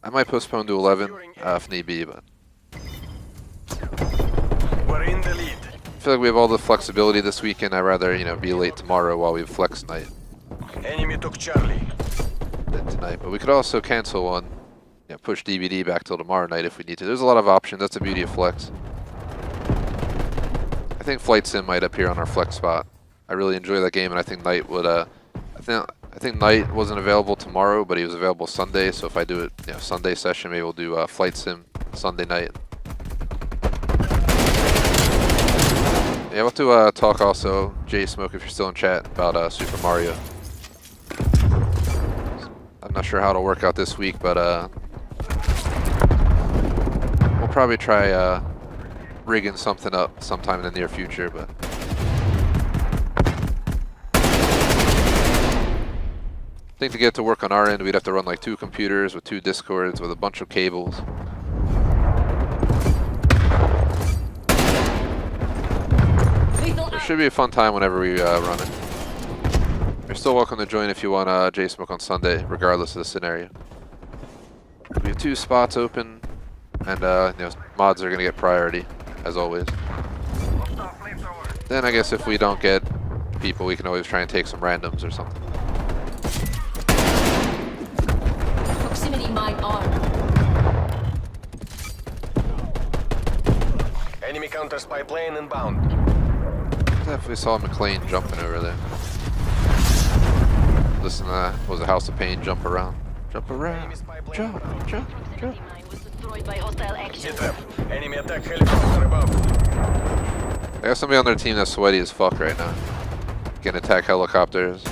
I might postpone to 11 if need be, but We're in the lead. I feel like we have all the flexibility this weekend. I'd rather, be late tomorrow while we have flex night Enemy took Charlie. than tonight. But we could also cancel one, push DVD back till tomorrow night if we need to. There's a lot of options. That's the beauty of flex. I think Flight Sim might appear on our flex spot. I really enjoy that game, and I think Knight would. I think Knight wasn't available tomorrow, but he was available Sunday. So if I do it, Sunday session, maybe we'll do Flight Sim Sunday night. Yeah, we'll have to talk also, J Smoke, if you're still in chat, about Super Mario. I'm not sure how it'll work out this week, but we'll probably try rigging something up sometime in the near future. But I think to get to work on our end, we'd have to run like 2 computers with 2 Discords with a bunch of cables. It should be a fun time whenever we run it. You're still welcome to join if you want J-Smoke on Sunday, regardless of the scenario. We have 2 spots open, and mods are going to get priority, as always. Then I guess if we don't get people, we can always try and take some randoms or something. Proximity mine armed. Enemy counter spy plane inbound. Definitely saw McLean jumping over there. Listen to that. Was a House of Pain jump around? Jump around. Jump, jump, jump. proximity mine was destroyed by hostile action. Sit up. Enemy attack helicopter above. I got somebody on their team that's sweaty as fuck right now. Can attack helicopters.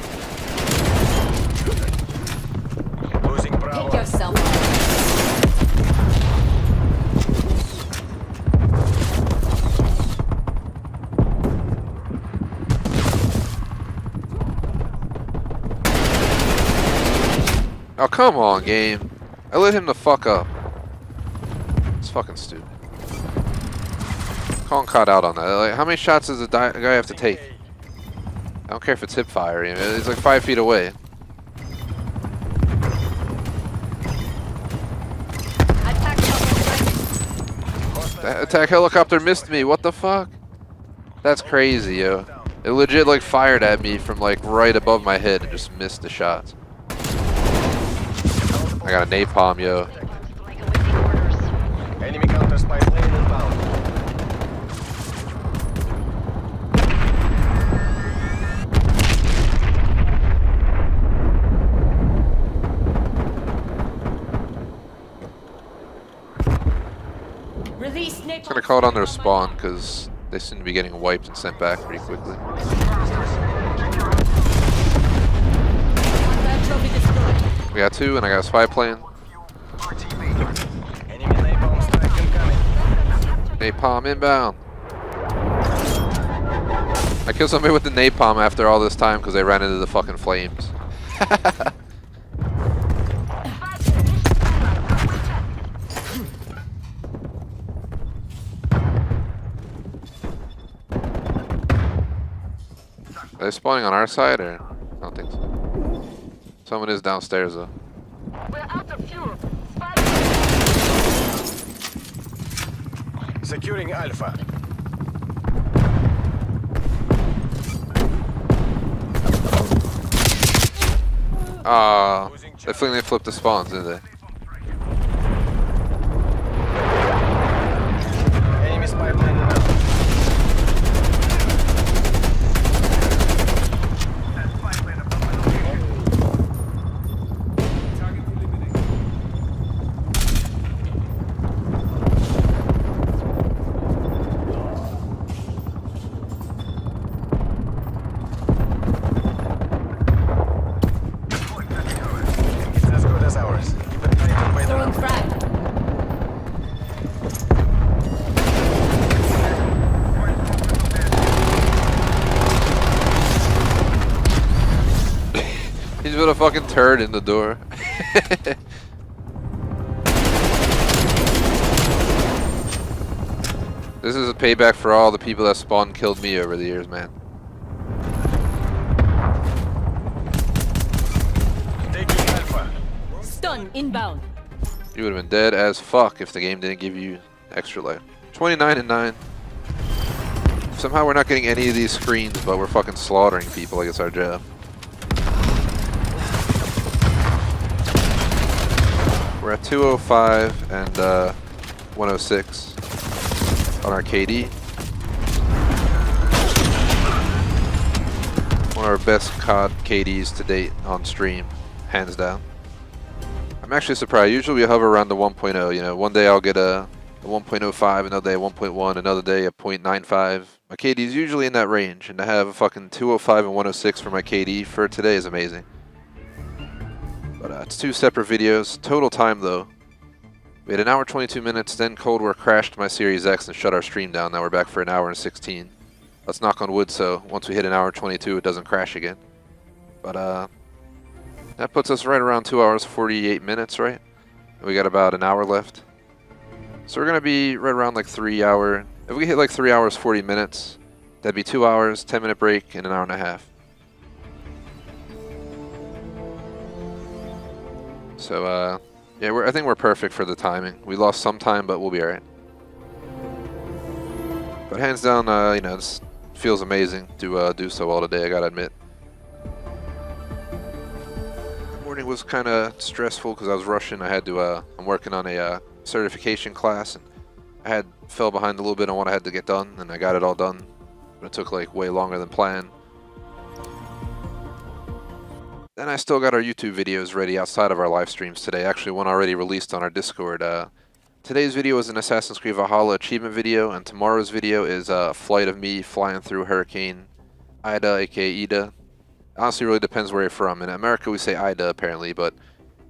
Losing Pick Bravo. yourself up. Oh, come on, game. I lit him the fuck up. It's fucking stupid. Calling caught out on that. Like, how many shots does a guy have to take? I don't care if it's hip fire. It's like 5 feet away. Attack helicopter. That attack helicopter missed me. What the fuck? That's crazy, yo. It legit like fired at me from like right above my head and just missed the shots. I got a napalm, yo. Strike awaiting orders. Enemy counter spy plane inbound. gonna call it on their spawn because they seem to be getting wiped and sent back pretty quickly. Trophy destroyed. We got 2, and I got a spy plane. Enemy napalm strike incoming. Napalm inbound. I killed somebody with the napalm after all this time because they ran into the fucking flames. Are they spawning on our side or? I don't think so. Someone is downstairs though. We're out of fuel. Securing Alpha. Ah, they think they flipped the spawns, didn't they? Enemy spy plane inbound. It's as good as ours. Keep it tight and wait Throwing around. frag. He's put a fucking turd in the door. This is a payback for all the people that spawned and killed me over the years, man. Taking Alpha. Stun inbound. You would have been dead as fuck if the game didn't give you extra life. 29 and 9. Somehow we're not getting any of these screens, but we're fucking slaughtering people like it's our job. We're at 205 and 106 on our KD. One of our best COD KDs to date on stream, hands down. I'm actually surprised. Usually we hover around the 1.0. You know, one day I'll get a 1.05, another day a 1.1, another day a 0.95. My KD is usually in that range, and to have a fucking 205 and 106 for my KD for today is amazing. But it's 2 separate videos. Total time though, we had 1 hour 22 minutes, then Cold War crashed my Series X and shut our stream down. Now we're back for 1 hour and 16. Let's knock on wood so once we hit 1 hour 22 it doesn't crash again. But that puts us right around 2 hours 48 minutes, right? We got about 1 hour left. So we're gonna be right around like 3 hour. If we hit like 3 hours 40 minutes, that'd be 2 hours, 10-minute break, and 1 hour and a half. So yeah, I think we're perfect for the timing. We lost some time, but we'll be alright. But hands down, you know, this feels amazing to do so well today, I gotta admit. The morning was kind of stressful because I was rushing. I had to, I'm working on a certification class, and I fell behind a little bit on what I had to get done, and I got it all done. But it took like way longer than planned. Then I still got our YouTube videos ready outside of our live streams today. Actually, one already released on our Discord. Today's video is an Assassin's Creed Valhalla achievement video, and tomorrow's video is a flight of me flying through Hurricane Ida, aka Ida. Honestly, really depends where you're from. In America, we say Ida apparently, but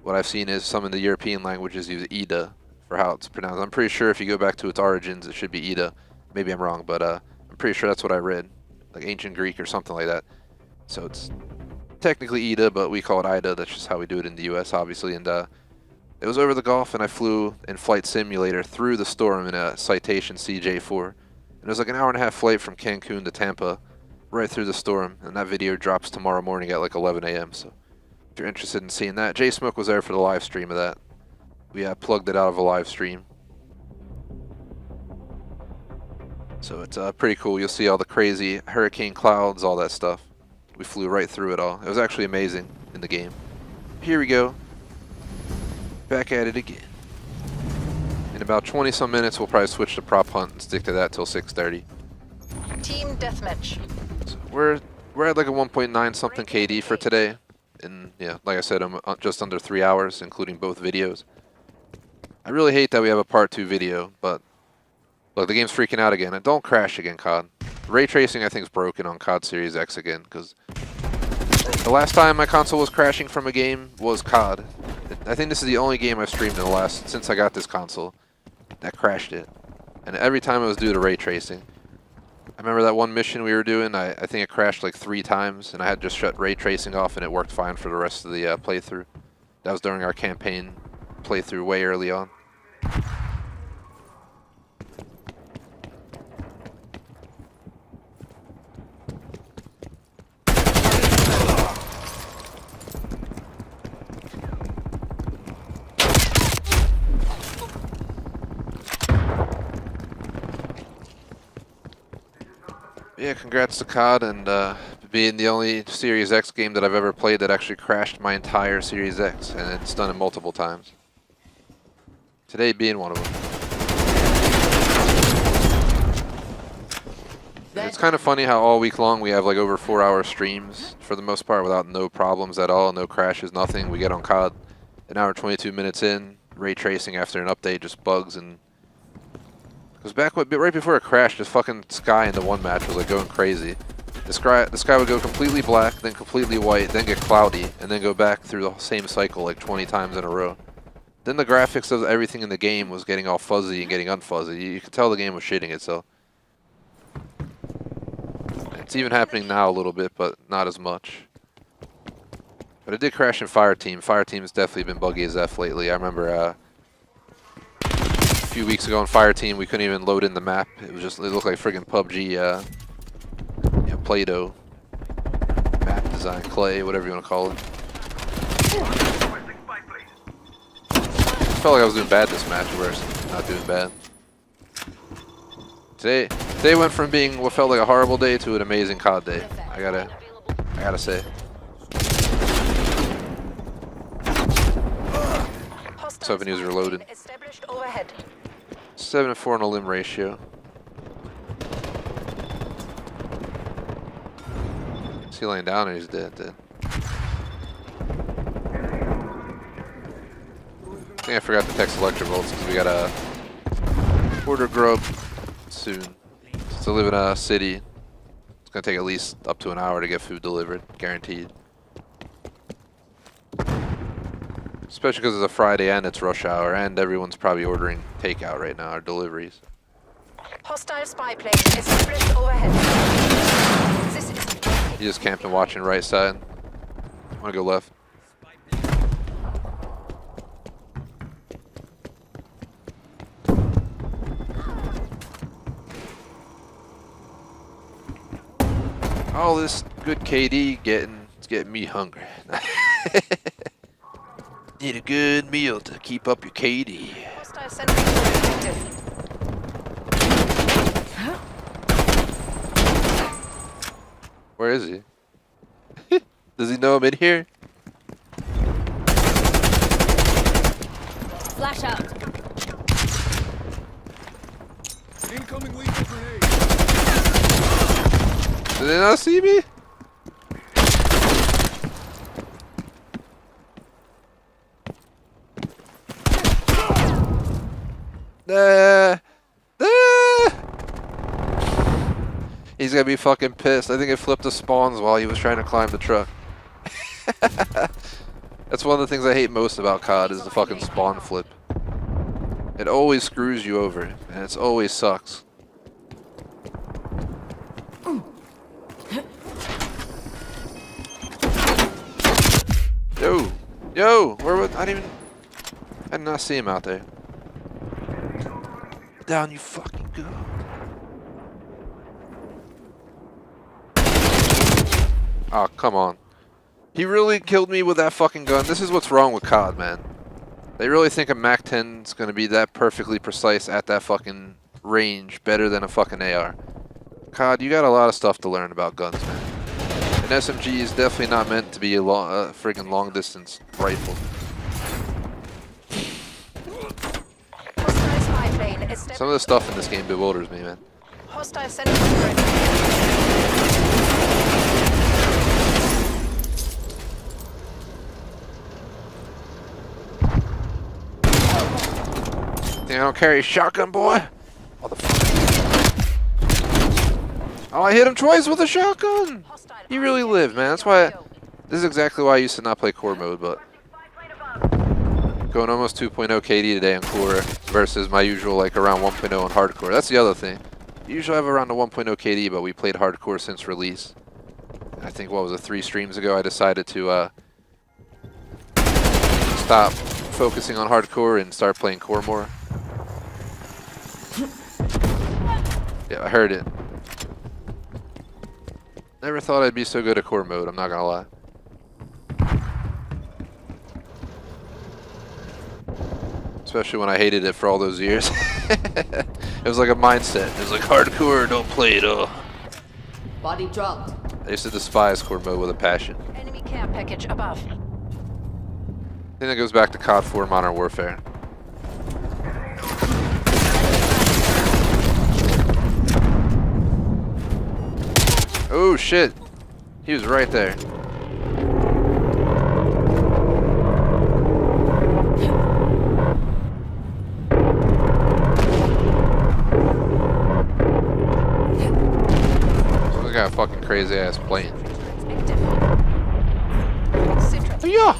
what I've seen is some of the European languages use Ida for how it's pronounced. I'm pretty sure if you go back to its origins, it should be Ida. Maybe I'm wrong, but I'm pretty sure that's what I read, like ancient Greek or something like that. So it's technically Ida, but we call it Ida. That's just how we do it in the US, obviously. And it was over the Gulf, and I flew in Flight Simulator through the storm in a Citation CJ4. And it was like an 1.5 hour flight from Cancun to Tampa, right through the storm. And that video drops tomorrow morning at like 11 a.m. So if you're interested in seeing that, J Smoke was there for the live stream of that. We plugged it out of a live stream. So it's pretty cool. You'll see all the crazy hurricane clouds, all that stuff. We flew right through it all. It was actually amazing in the game. Here we go. Back at it again. In about 20 some minutes, we'll probably switch to prop hunt and stick to that till 6:30. Team deathmatch. So we're at like a 1.9 something KD for today. And yeah, like I said, I'm just under 3 hours, including both videos. I really hate that we have a part 2 video, but Look, the game's freaking out again. And don't crash again, COD. Ray tracing, I think, is broken on COD Series X again, because the last time my console was crashing from a game was COD. I think this is the only game I've streamed in the last, since I got this console, that crashed it. And every time it was due to ray tracing. I remember that one mission we were doing, I think it crashed like 3 times, and I had just shut ray tracing off, and it worked fine for the rest of the playthrough. That was during our campaign playthrough way early on. Yeah, congrats to COD and being the only Series X game that I've ever played that actually crashed my entire Series X, and it's done it multiple times. Today being one of them. And it's kind of funny how all week long we have like over 4-hour streams for the most part without no problems at all, no crashes, nothing. We get on COD an hour 22 minutes in, ray tracing after an update just bugs and because right before it crashed, this fucking sky in the one match was like going crazy. The sky would go completely black, then completely white, then get cloudy, and then go back through the same cycle like 20 times in a row. Then the graphics of everything in the game was getting all fuzzy and getting unfuzzy. You could tell the game was shitting itself. It's even happening now a little bit, but not as much. But it did crash in Fireteam. Fireteam's definitely been buggy as F lately. I remember a few weeks ago in Fireteam, we couldn't even load in the map. It looked like friggin' PUBG, Play-Doh, map design, clay, whatever you want to call it. Felt like I was doing bad this match, whereas not doing bad. Today went from being what felt like a horrible day to an amazing COD day. I gotta say. Seven user loaded. 7-4 on a limb ratio. Is he laying down or he's dead? I think I forgot to text Electrovolts because we got a order grub soon. So live in a city. It's gonna take at least up to an hour to get food delivered, guaranteed. Especially because it's a Friday and it's rush hour, and everyone's probably ordering takeout right now, or deliveries. Hostile spy plane established overhead. This is You just camping, watching right side. Wanna go left? All this good KD it's getting me hungry. Need a good meal to keep up your KD. hostile sentry active. Where is he? Does he know I'm in here? Flash out. Incoming lethal grenade. Did they not see me? He's gonna be fucking pissed. I think it flipped the spawns while he was trying to climb the truck. That's one of the things I hate most about COD is the fucking spawn flip. It always screws you over, and it always sucks. Yo, where was I did not see him out there. Down you fucking go. Oh, come on. He really killed me with that fucking gun. This is what's wrong with COD, man. They really think a MAC-10 is going to be that perfectly precise at that fucking range better than a fucking AR. COD, you got a lot of stuff to learn about guns, man. An SMG is definitely not meant to be a friggin' long-distance rifle. Hostile spy plane established. Some of the stuff in this game bewilders me, man. Hostile sentry ready. Think I don't carry a shotgun, boy? Motherfucker. Oh, I hit him twice with a shotgun! He really lived, man. That's why... This is exactly why I used to not play core mode, but... Going almost 2.0 KD today on core versus my usual, like, around 1.0 on hardcore. That's the other thing. Usually I have around a 1.0 KD, but we played hardcore since release. I think, what was it, 3 streams ago, I decided to stop focusing on hardcore and start playing core more. Yeah, I heard it. Never thought I'd be so good at core mode, I'm not gonna lie. Especially when I hated it for all those years. It was like a mindset. It was like, hardcore, don't play it all. Body dropped. I used to despise core mode with a passion. Enemy care package above. I think that goes back to COD 4 Modern Warfare. Oh shit! He was right there. Look at that fucking crazy ass plane. Yeah.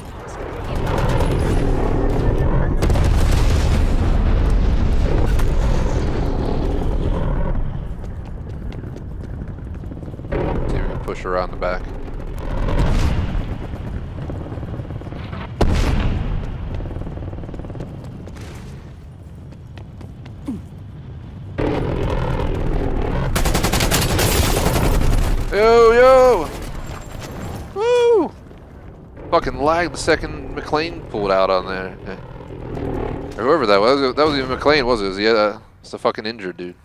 See if we can push around the back. Yo, yo! Woo! Fucking lagged the second McLean pulled out on there. Or whoever that was. That was even McLean, was it? Yeah, it's the fucking injured dude.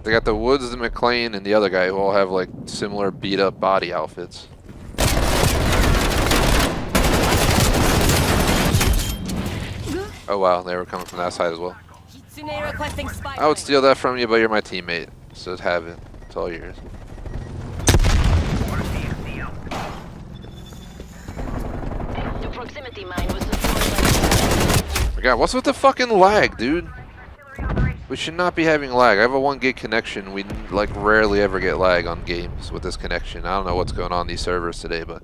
They got the Woods, the McLean, and the other guy who all have like similar beat up body outfits. Oh wow, they were coming from that side as well. I would steal that from you, but you're my teammate. So have it. It's all yours. The proximity mine was destroyed by... God, what's with the fucking lag, dude? We should not be having lag. I have a 1 gig connection. We like rarely ever get lag on games with this connection. I don't know what's going on these servers today, but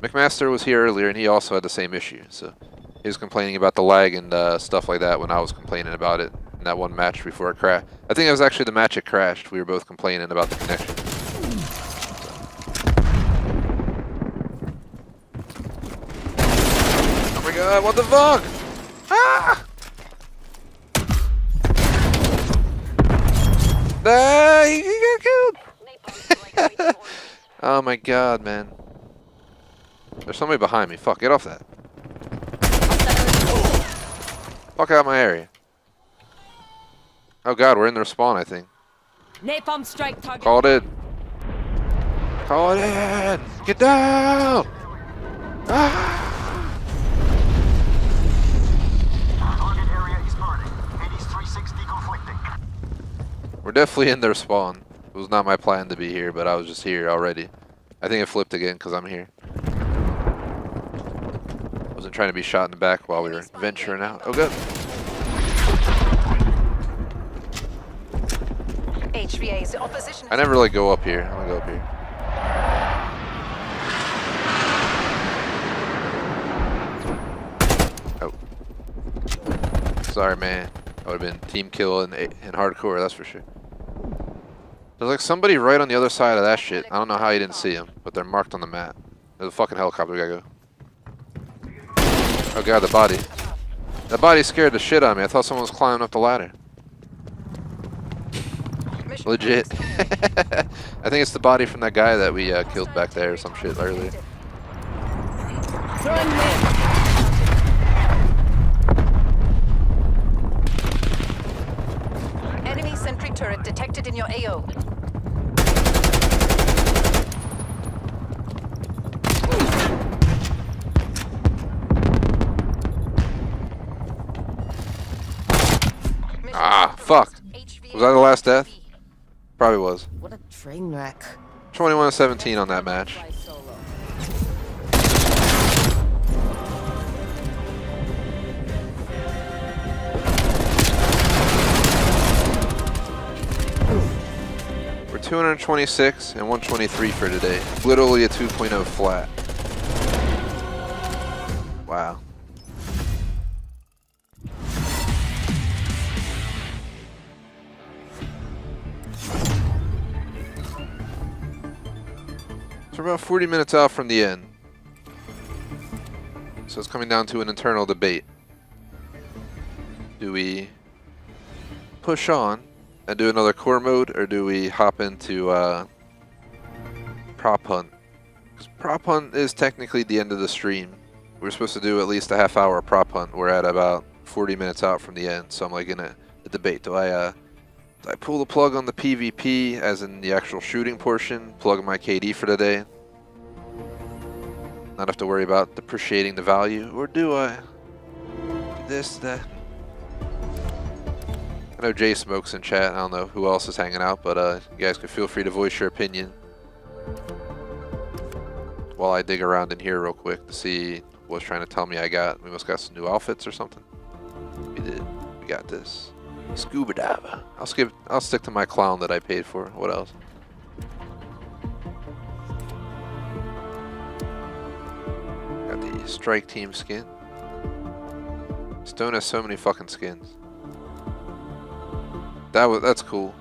McMaster was here earlier and he also had the same issue. So he was complaining about the lag and stuff like that when I was complaining about it in that one match before it crashed. I think it was actually the match it crashed. We were both complaining about the connection. Oh my god, what the fuck? Ah! Ah, he got killed! Oh my god, man. There's somebody behind me. Fuck, get off that. Fuck out of my area. Oh god, we're in their spawn, I think. Napalm strike target. Called it. Call it in! Get down! Ah! Target area is burning. Hades 360 conflicting. We're definitely in their spawn. It was not my plan to be here, but I was just here already. I think it flipped again because I'm here. Wasn't trying to be shot in the back while we were venturing out. Oh, good. HVA's opposition. I never really go up here. I'm gonna go up here. Oh. Sorry, man. I would have been team kill in hardcore, that's for sure. There's like somebody right on the other side of that shit. I don't know how you didn't see them, but they're marked on the map. There's a fucking helicopter, we gotta go. Oh god, the body. That body scared the shit out of me. I thought someone was climbing up the ladder. Legit. I think it's the body from that guy that we killed back there or some shit earlier. Enemy sentry turret detected in your AO. Ah, fuck. Was that the last death? Probably was. What a train wreck. 21-17 on that match. 226 and 123 for today. Literally a 2.0 flat. Wow. So we're about 40 minutes out from the end. So it's coming down to an internal debate. Do we push on and do another core mode, or do we hop into prop hunt? Because prop hunt is technically the end of the stream. We're supposed to do at least a half-hour prop hunt. We're at about 40 minutes out from the end, so I'm like in a debate. Do I pull the plug on the PvP, as in the actual shooting portion, plug my KD for the day, not have to worry about depreciating the value, or do I do this, that? I know Jay smokes in chat. I don't know who else is hanging out, but you guys can feel free to voice your opinion while I dig around in here real quick to see what's trying to tell me I got. We must got some new outfits or something. We did. We got this. Scuba diver. I'll stick to my clown that I paid for. What else? Got the strike team skin. Stone has so many fucking skins. That's cool.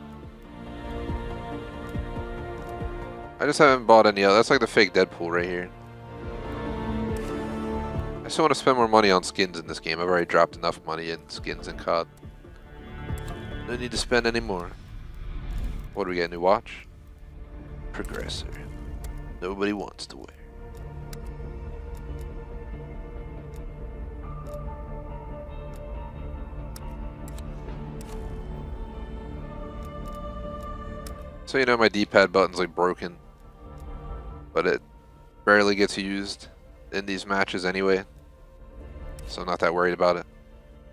I just haven't bought any other. That's like the fake Deadpool right here. I still want to spend more money on skins in this game. I've already dropped enough money in skins in COD. No need to spend any more. What do we get? A new watch? Progressor. Nobody wants to wear. So you know my D-pad button's like broken, but it barely gets used in these matches anyway, so I'm not that worried about it.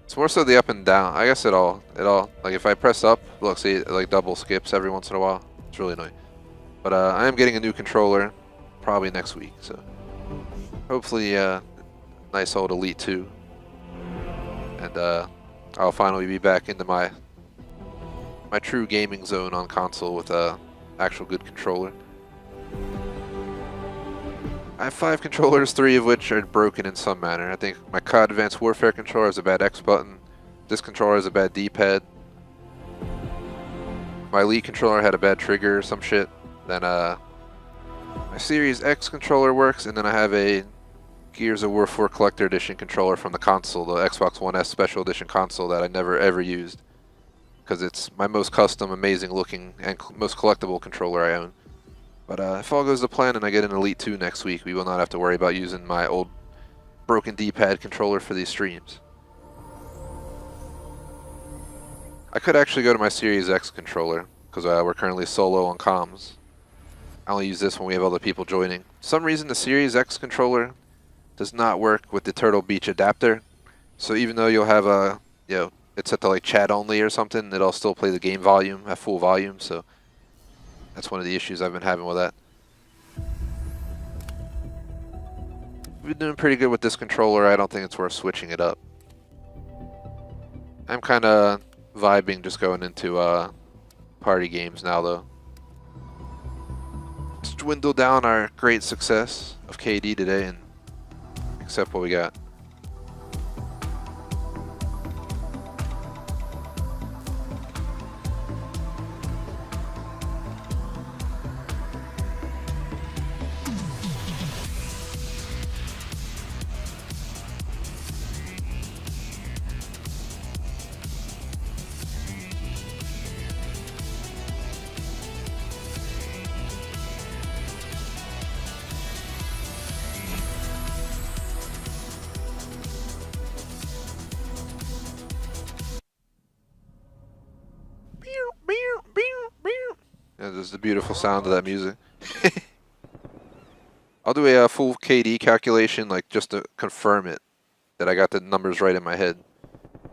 It's more so the up and down. I guess it all, like if I press up, look, see, it like double skips every once in a while. It's really annoying. But I am getting a new controller probably next week, so hopefully nice old Elite 2. And I'll finally be back into my true gaming zone on console with a actual good controller. I have 5 controllers, 3 of which are broken in some manner. I think my COD Advanced Warfare controller has a bad X button. This controller has a bad D-pad. My Elite controller had a bad trigger or some shit. Then my Series X controller works, and then I have a Gears of War 4 Collector Edition controller from the console, the Xbox One S Special Edition console that I never ever used, because it's my most custom, amazing looking, and most collectible controller I own. But if all goes to plan and I get an Elite 2 next week, we will not have to worry about using my old broken D-pad controller for these streams. I could actually go to my Series X controller, because we're currently solo on comms. I only use this when we have other people joining. For some reason the Series X controller does not work with the Turtle Beach adapter, so even though you'll have a, it's set to like chat only or something, it'll still play the game volume at full volume, so that's one of the issues I've been having with that. We've been doing pretty good with this controller. I don't think it's worth switching it up. I'm kind of vibing just going into party games now though. Let's dwindle down our great success of KD today and accept what we got. Yeah, this is the beautiful sound of that music. I'll do a full KD calculation, like just to confirm it, that I got the numbers right in my head.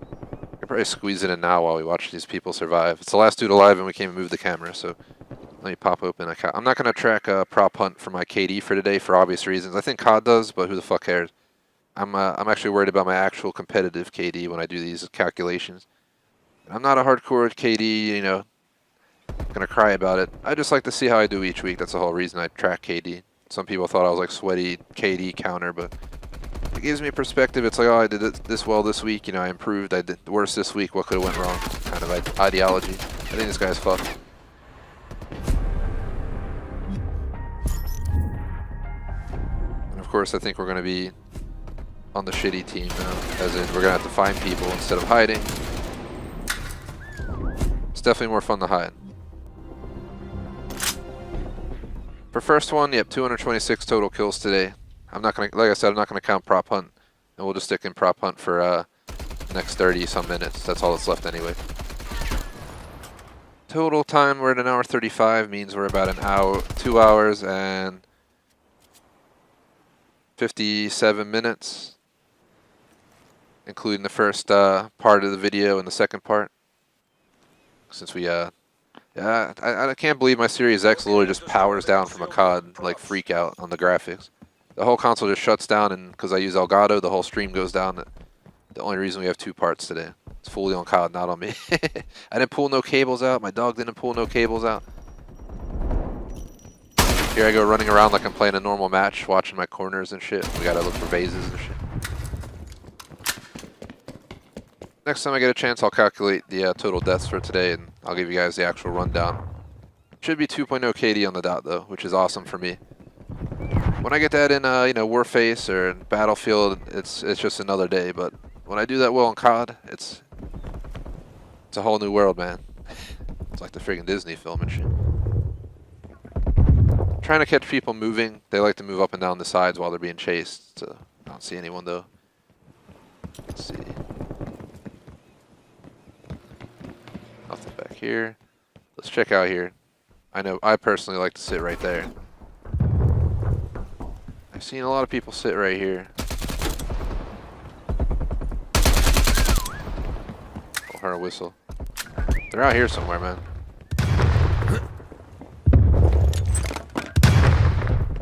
I can probably squeeze it in now while we watch these people survive. It's the last dude alive and we can't even move the camera, so let me pop open. I'm not going to track a prop hunt for my KD for today for obvious reasons. I think COD does, but who the fuck cares? I'm actually worried about my actual competitive KD when I do these calculations. I'm not a hardcore KD, gonna cry about it. I just like to see how I do each week. That's the whole reason I track KD. Some people thought I was like sweaty KD counter, but it gives me perspective. It's like, oh, I did this well this week. You know, I improved. I did worse this week. What could have went wrong? Kind of ideology. I think this guy's fucked. And of course, I think we're gonna be on the shitty team now, as in we're gonna have to find people instead of hiding. It's definitely more fun to hide. For first one, yep, 226 total kills today. I'm not gonna, like I said, I'm not gonna count prop hunt, and we'll just stick in prop hunt for next 30 some minutes. That's all that's left anyway. Total time, we're at an hour 35, means we're about an hour, 2 hours and 57 minutes. Including the first part of the video and the second part. Since we, yeah, I can't believe my Series X literally just powers down from a COD, like, freak out on the graphics. The whole console just shuts down, and because I use Elgato, the whole stream goes down. The only reason we have 2 parts today. It's fully on COD, not on me. I didn't pull no cables out. My dog didn't pull no cables out. Here I go running around like I'm playing a normal match, watching my corners and shit. We gotta look for vases and shit. Next time I get a chance, I'll calculate the total deaths for today, and I'll give you guys the actual rundown. Should be 2.0 KD on the dot, though, which is awesome for me. When I get that in, you know, Warface or in Battlefield, it's just another day. But when I do that well in COD, it's a whole new world, man. It's like the friggin' Disney film and shit. Trying to catch people moving. They like to move up and down the sides while they're being chased. So I don't see anyone though. Let's see. Nothing back here. Let's check out here. I know I personally like to sit right there. I've seen a lot of people sit right here. I'll hear a whistle. They're out here somewhere, man.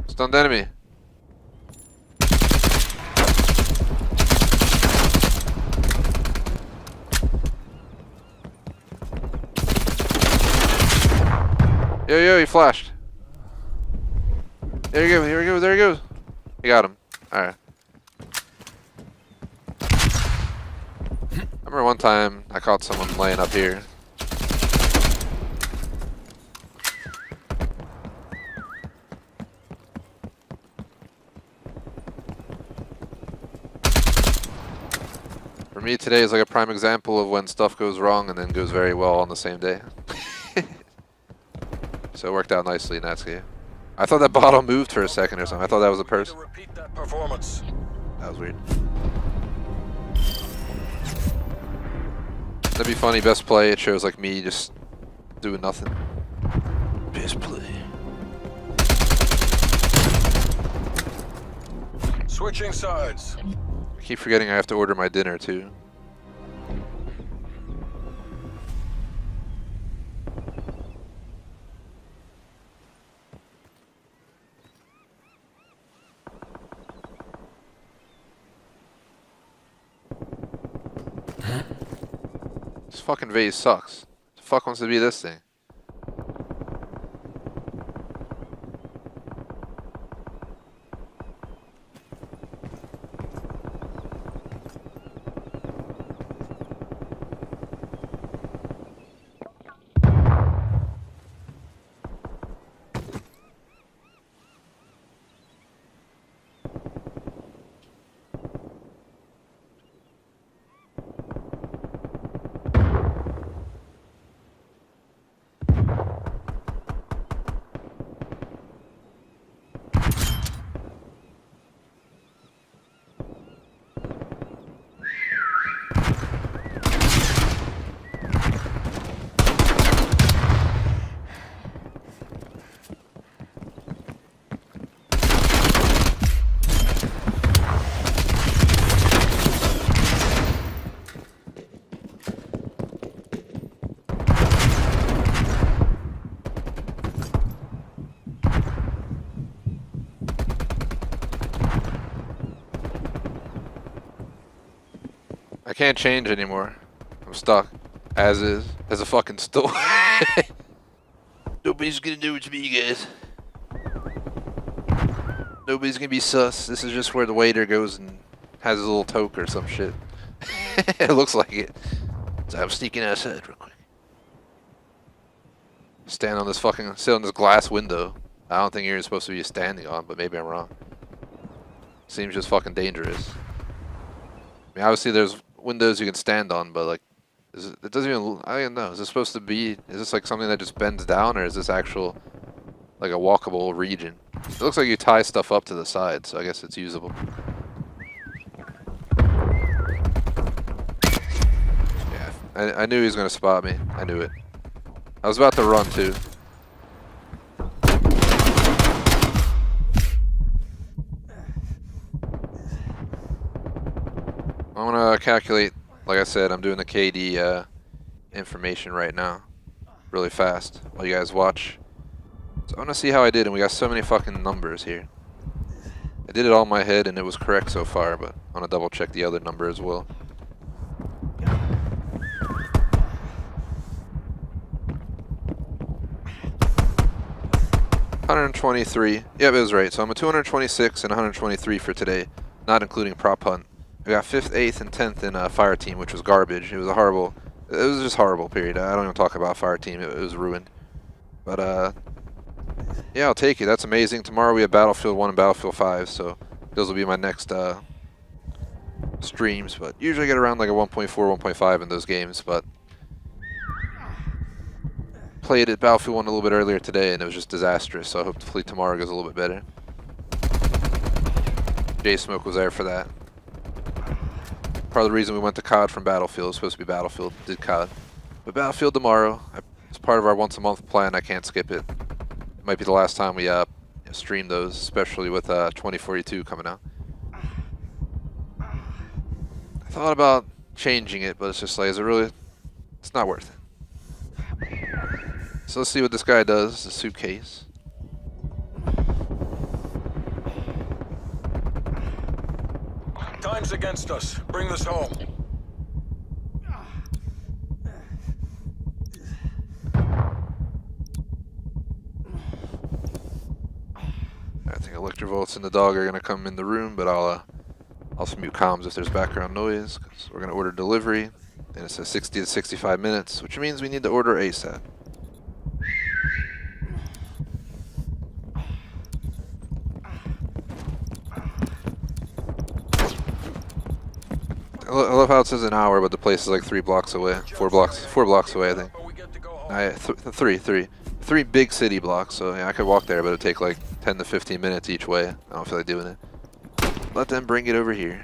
Stunned enemy. Yo, he flashed. There you go, here he goes, there he goes. You got him. Alright. I remember one time I caught someone laying up here. For me, today is like a prime example of when stuff goes wrong and then goes very well on the same day. So it worked out nicely in that game. I thought that bottle moved for a second or something. I thought that was a person. Repeat that performance. That was weird. That'd be funny. Best play. It shows like me just doing nothing. Best play. Switching sides. I keep forgetting I have to order my dinner too. This fucking vase sucks. The fuck wants to be this thing? I can't change anymore. I'm stuck. As is. As a fucking stool. Nobody's gonna know it's me, guys. Nobody's gonna be sus. This is just where the waiter goes and has his little toke or some shit. It looks like it. So I'm sneaking outside real quick. Stand on this fucking, sit on this glass window. I don't think you're supposed to be standing on, but maybe I'm wrong. Seems just fucking dangerous. I mean, obviously there's windows you can stand on, but like, it doesn't even, I don't know, is this supposed to be, is this like something that just bends down, or is this actual, like a walkable region? It looks like you tie stuff up to the side, so I guess it's usable. Yeah, I knew he was gonna spot me. I knew it. I was about to run too. I'm gonna calculate, like I said, I'm doing the KD information right now, really fast, while you guys watch. So I wanna see how I did, and we got so many fucking numbers here. I did it all in my head, and it was correct so far, but I wanna double check the other number as well. $123. Yep, it was right. So I'm at 226 and 123 for today, not including prop hunt. I got 5th, 8th, and 10th in Fireteam, which was garbage. It was a horrible. It was just horrible. Period. I don't even talk about Fireteam. It was ruined. But yeah, I'll take it. That's amazing. Tomorrow we have Battlefield 1 and Battlefield 5, so those will be my next streams. But usually I get around like a 1.4, 1.5 in those games. But played at Battlefield 1 a little bit earlier today, and it was just disastrous, so hopefully tomorrow goes a little bit better. J-Smoke was there for that. Part of the reason we went to COD from Battlefield. It was supposed to be Battlefield, did COD. But Battlefield tomorrow, it's part of our once-a-month plan. I can't skip it. It might be the last time we stream those, especially with 2042 coming out. I thought about changing it, but it's just like, is it really? It's not worth it. So let's see what this guy does, the suitcase. Time's against us. Bring this home. I think Electrovolts and the dog are gonna come in the room, but I'll mute comms if there's background noise, because we're gonna order delivery, and it says 60 to 65 minutes, which means we need to order ASAP. I love how it says an hour, but the place is like 3 blocks away, 4 blocks away, I think. Three big city blocks, so yeah, I could walk there, but it'd take like 10 to 15 minutes each way. I don't feel like doing it. Let them bring it over here.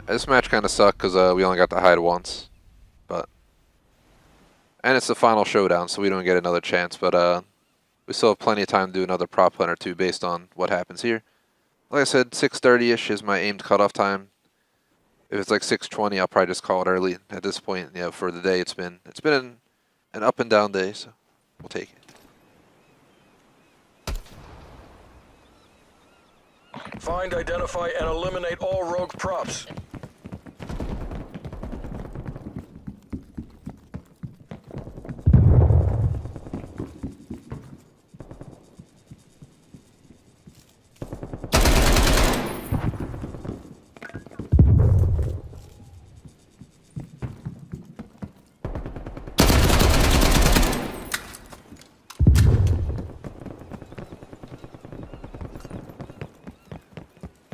This match kind of sucked because we only got to hide once, and it's the final showdown, so we don't get another chance. But we still have plenty of time to do another prop hunt or two based on what happens here. Like I said, 6:30ish is my aimed cutoff time. If it's like 6:20, I'll probably just call it early. At this point, you know, for the day, it's been an up and down day, so we'll take it. Find, identify, and eliminate all rogue props.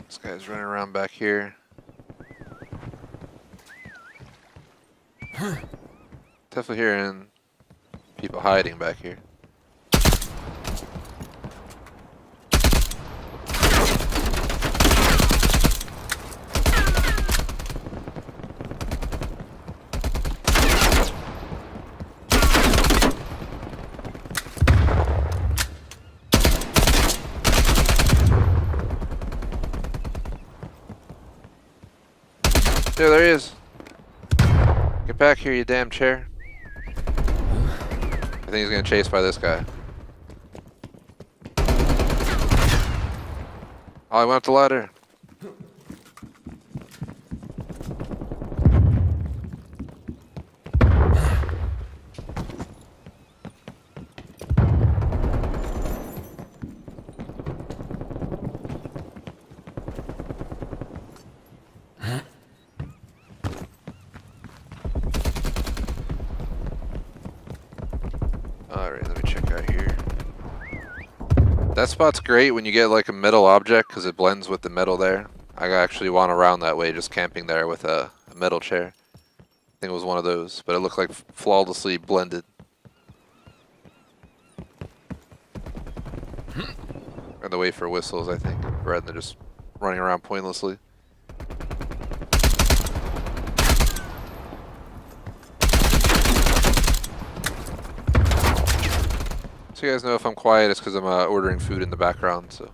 This guy's running around back here. Definitely hearing people hiding back here. Yeah, there he is. Get back here, you damn chair. I think he's gonna chase by this guy. Oh, I went up the ladder. Alright, let me check out here. That spot's great when you get like a metal object because it blends with the metal there. I actually went around that way just camping there with a metal chair. I think it was one of those, but it looked like flawlessly blended. Or the wait for whistles, I think, rather than just running around pointlessly. So you guys know if I'm quiet, it's because I'm ordering food in the background, so.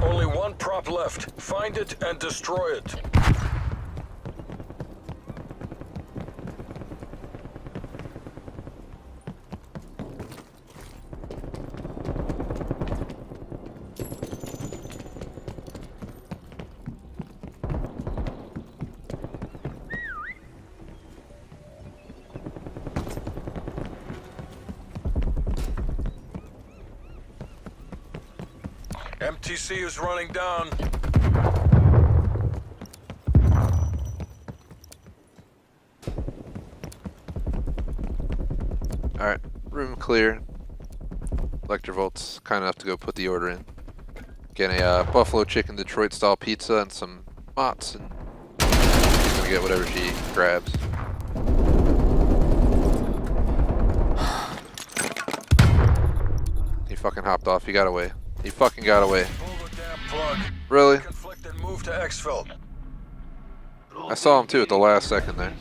Only one prop left. Find it and destroy it. MTC is running down. Alright, room clear. Electrovolt's kind enough to go put the order in. Getting a buffalo chicken Detroit style pizza and some mozz, and she's gonna get whatever she grabs. He fucking hopped off, he got away. He fucking got away. Pull the damn plug. Really? Conflict and move to exfil. I saw him too at the last second there.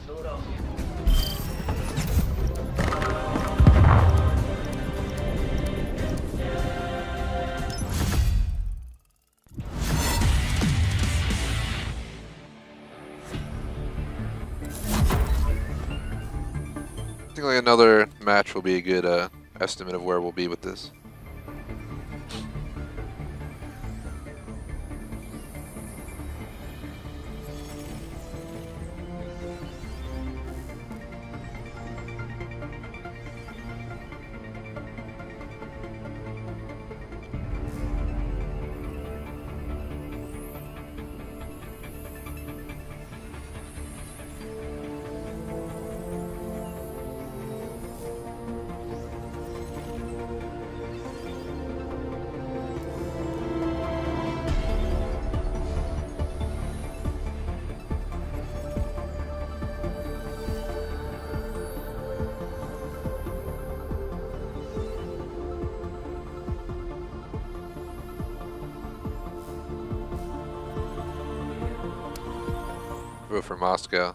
I think like another match will be a good estimate of where we'll be with this. Go for Moscow.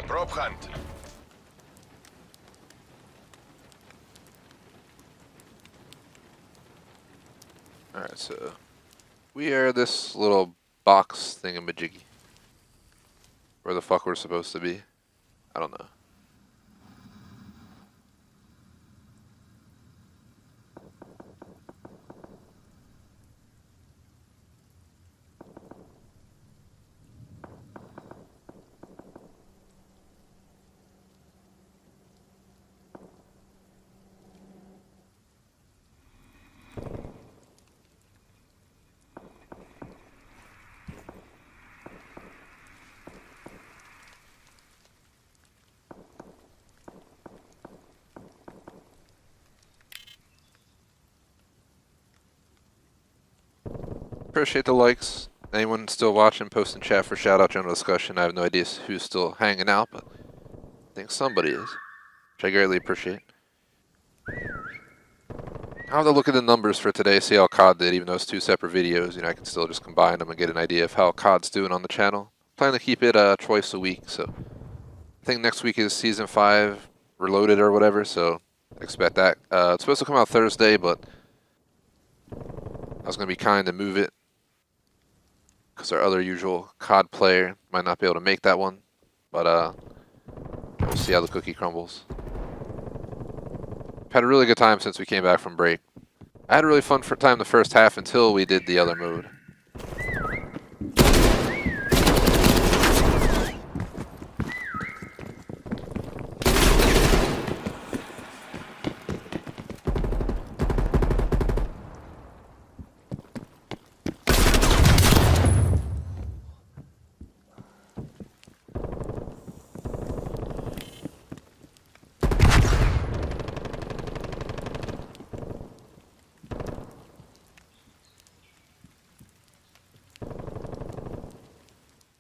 Prop hunt. Alright, so we are this little box thingamajiggy. Where the fuck we're supposed to be? I don't know. Appreciate the likes. Anyone still watching, post in chat for shout out, general discussion. I have no idea who's still hanging out, but I think somebody is, which I greatly appreciate. I'll have to look at the numbers for today, see how COD did, even though it's two separate videos. You know, I can still just combine them and get an idea of how COD's doing on the channel. Plan to keep it twice a week, so I think next week is Season 5 Reloaded or whatever, so expect that. It's supposed to come out Thursday, but I was going to be kind and move it because our other usual COD player might not be able to make that one, but we'll see how the cookie crumbles. Had a really good time since we came back from break. I had a really fun time the first half until we did the other mode.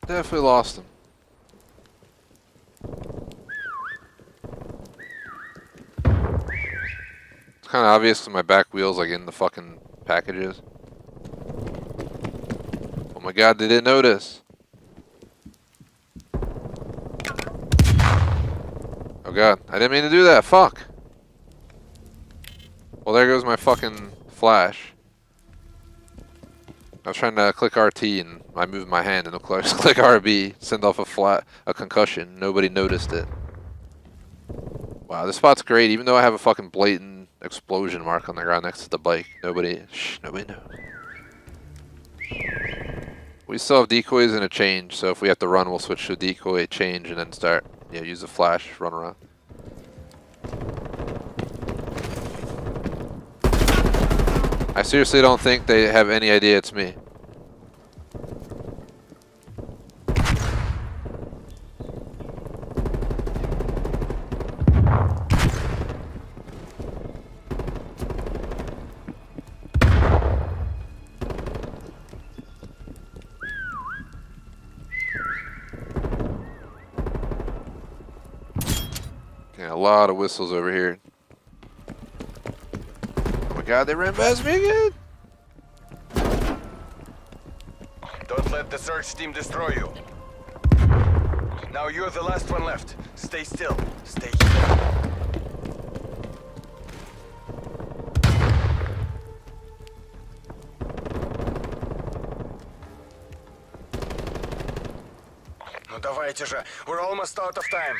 Definitely lost him. It's kind of obvious because my back wheel's like in the fucking packages. Oh my god, they didn't notice. Oh god, I didn't mean to do that, fuck. Well, there goes my fucking flash. I was trying to click RT and I moved my hand and of course click RB, send off a concussion. Nobody noticed it. Wow, this spot's great, even though I have a fucking blatant explosion mark on the ground next to the bike. Nobody knows. We still have decoys and a change, so if we have to run, we'll switch to a decoy, change, and then start. Yeah, use the flash, run around. I seriously don't think they have any idea it's me. Yeah, a lot of whistles over here. God, they ran past me again. Don't let the search team destroy you. Now you're the last one left. Stay still. Stay here. Ну давайте же. We're almost out of time.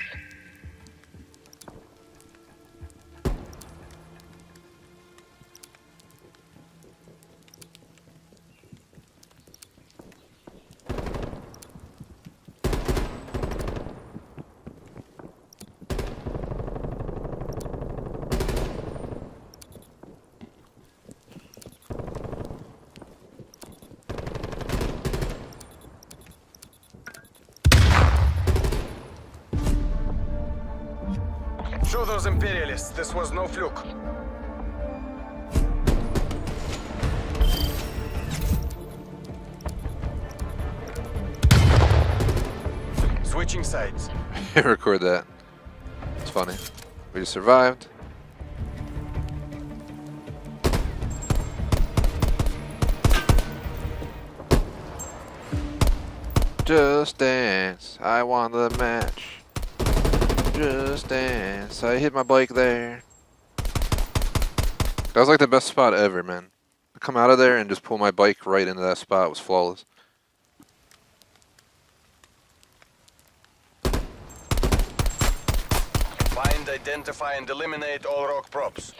Show those imperialists this was no fluke. Switching sides. Record that. It's funny. We just survived. Just dance. I won the match. Just dance. I hit my bike there. That was like the best spot ever, man. To come out of there and just pull my bike right into that spot was flawless. Find, identify, and eliminate all rock props.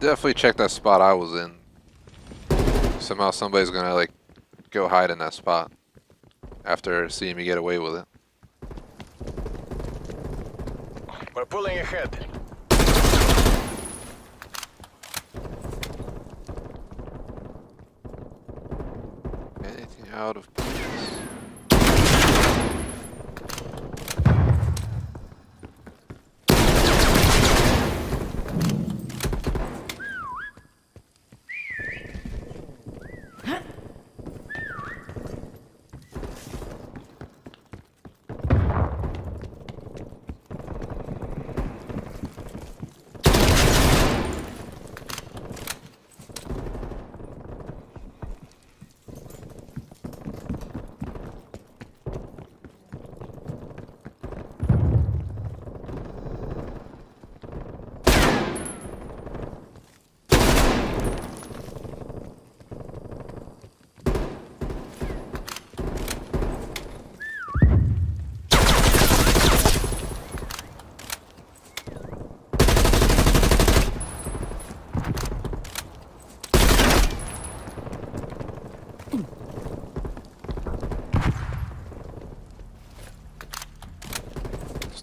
Definitely check that spot I was in. Somehow somebody's gonna like go hide in that spot after seeing me get away with it. We're pulling ahead. Anything out of place?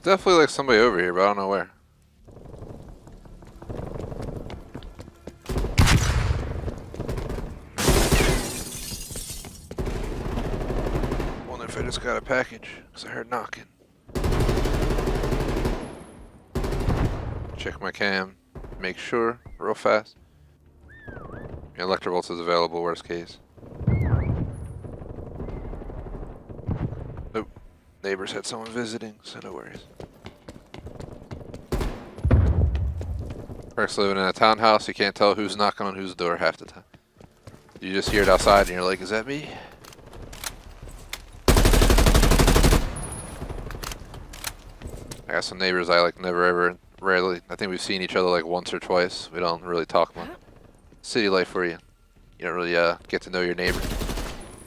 Definitely like somebody over here, but I don't know where. Wonder if I just got a package, because I heard knocking. Check my cam, make sure, real fast. Electrovolts is available, worst case. Nope. Neighbors had someone visiting, so no worries. Perks living in a townhouse, you can't tell who's knocking on whose door half the time. You just hear it outside and you're like, is that me? I got some neighbors I like never ever, rarely, I think we've seen each other like once or twice. We don't really talk much. City life for you. You don't really get to know your neighbor.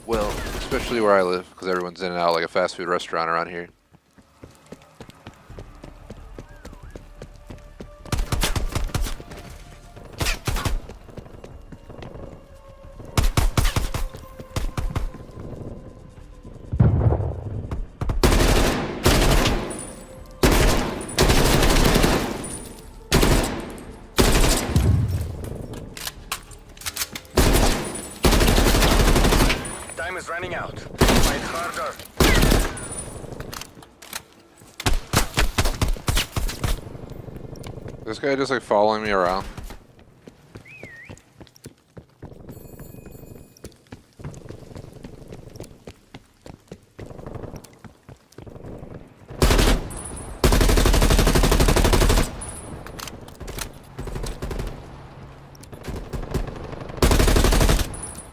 Well, especially where I live, because everyone's in and out like a fast food restaurant around here. Time is running out. Fight harder. This guy just like following me around.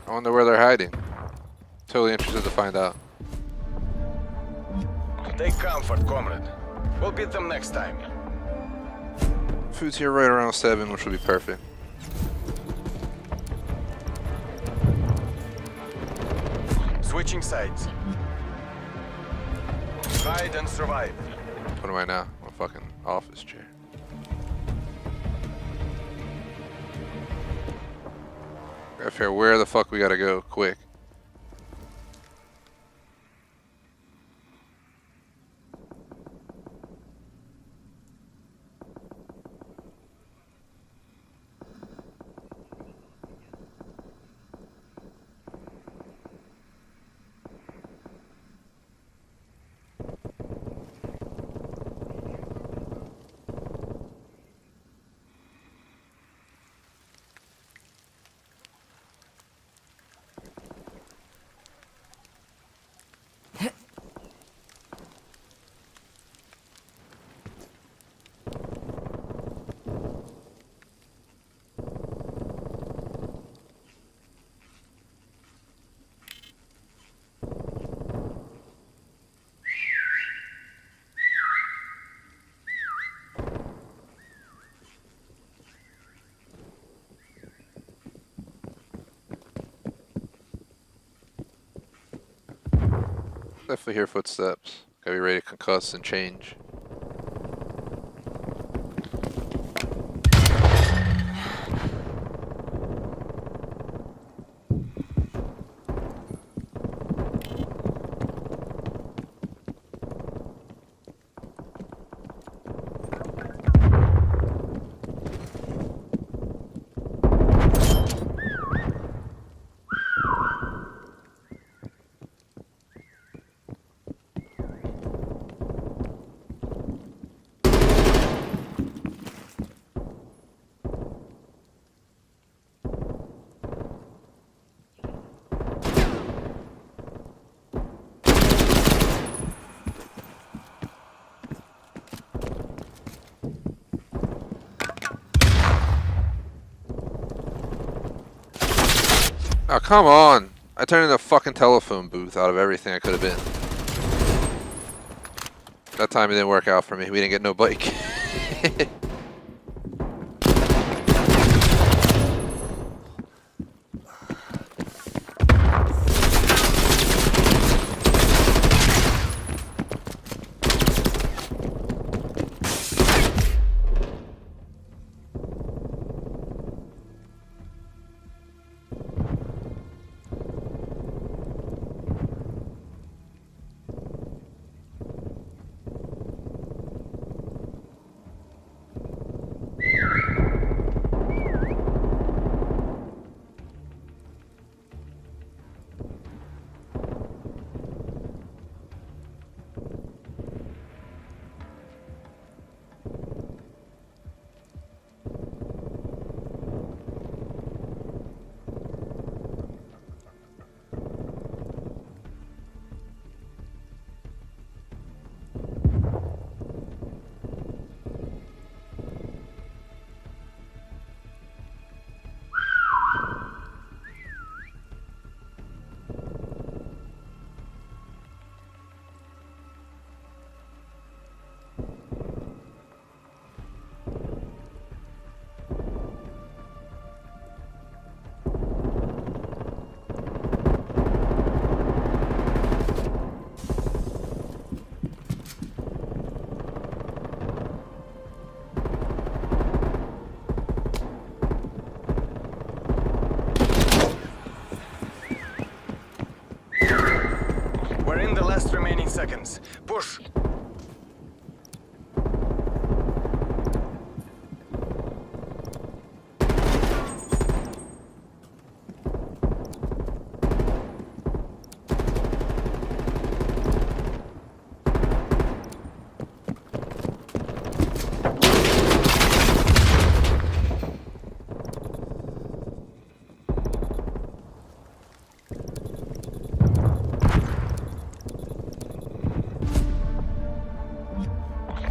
I wonder where they're hiding. Totally interested to find out. Take comfort, comrade. We'll beat them next time. Food's here right around 7, which will be perfect. Switching sides. Hide and survive. What am I now? My fucking office chair. Gotta figure out where the fuck we gotta go quick. Definitely hear footsteps. Gotta be ready to concuss and change. Oh, come on. I turned into a fucking telephone booth out of everything I could have been. That time it didn't work out for me. We didn't get no bike. We're in the last remaining seconds. Push!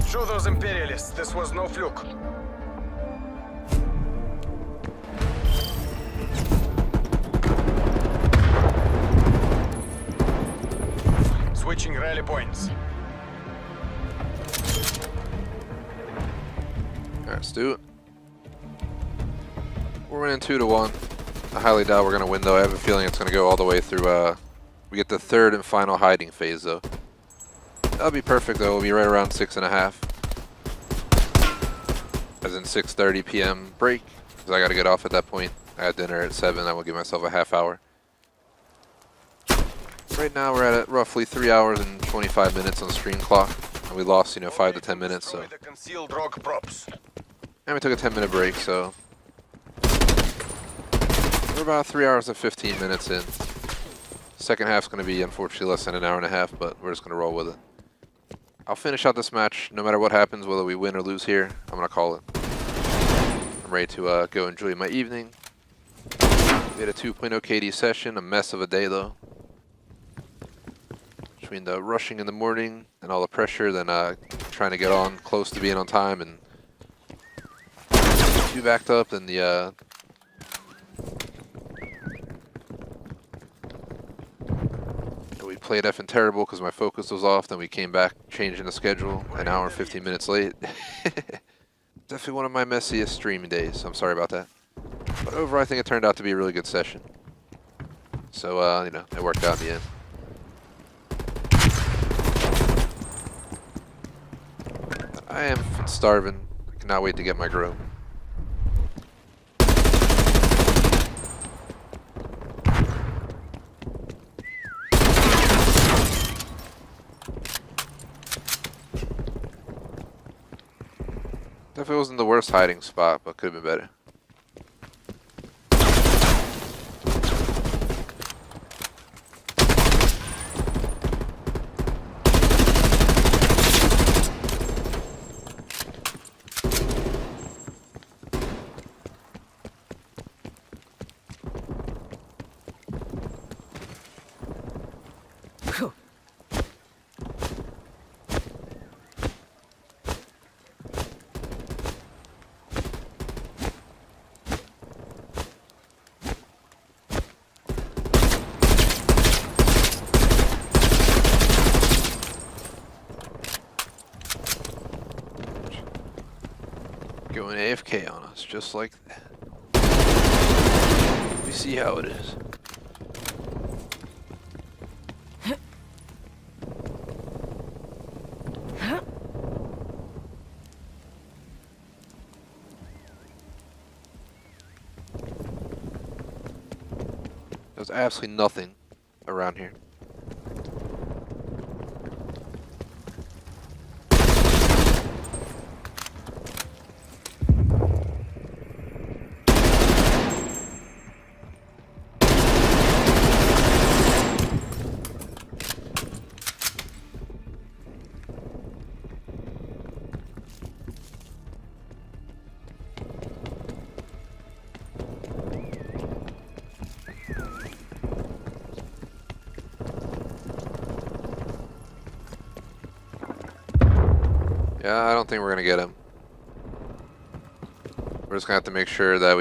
Show those Imperialists this was no fluke. Switching rally points. Alright, let's do it. We're winning 2-1. I highly doubt we're going to win, though. I have a feeling it's going to go all the way through. We get the third and final hiding phase, though. That'll be perfect, though. We'll be right around 6.5. As in 6:30 p.m. break, because I got to get off at that point. I had dinner at 7. I will give myself a half hour. Right now, we're at roughly 3 hours and 25 minutes on the stream clock. And we lost, 5 to 10 minutes, so. The concealed rock props. And we took a 10-minute break, so. We're about 3 hours and 15 minutes in. Second half's going to be, unfortunately, less than an hour and a half, but we're just going to roll with it. I'll finish out this match, no matter what happens, whether we win or lose here. I'm going to call it. I'm ready to go enjoy my evening. We had a 2.0 KD session, a mess of a day, though. Between the rushing in the morning and all the pressure, then trying to get on close to being on time, and too backed up, then the we played effing terrible because my focus was off. Then we came back, changing the schedule an hour and 15 minutes late. Definitely one of my messiest streaming days. I'm sorry about that. But overall, I think it turned out to be a really good session. So, it worked out in the end. I am starving. I cannot wait to get my grow. Definitely wasn't the worst hiding spot, but could have been better. Going AFK on us, just like that. We see how it is. There's absolutely nothing around here. Yeah, I don't think we're gonna get him. We're just gonna have to make sure that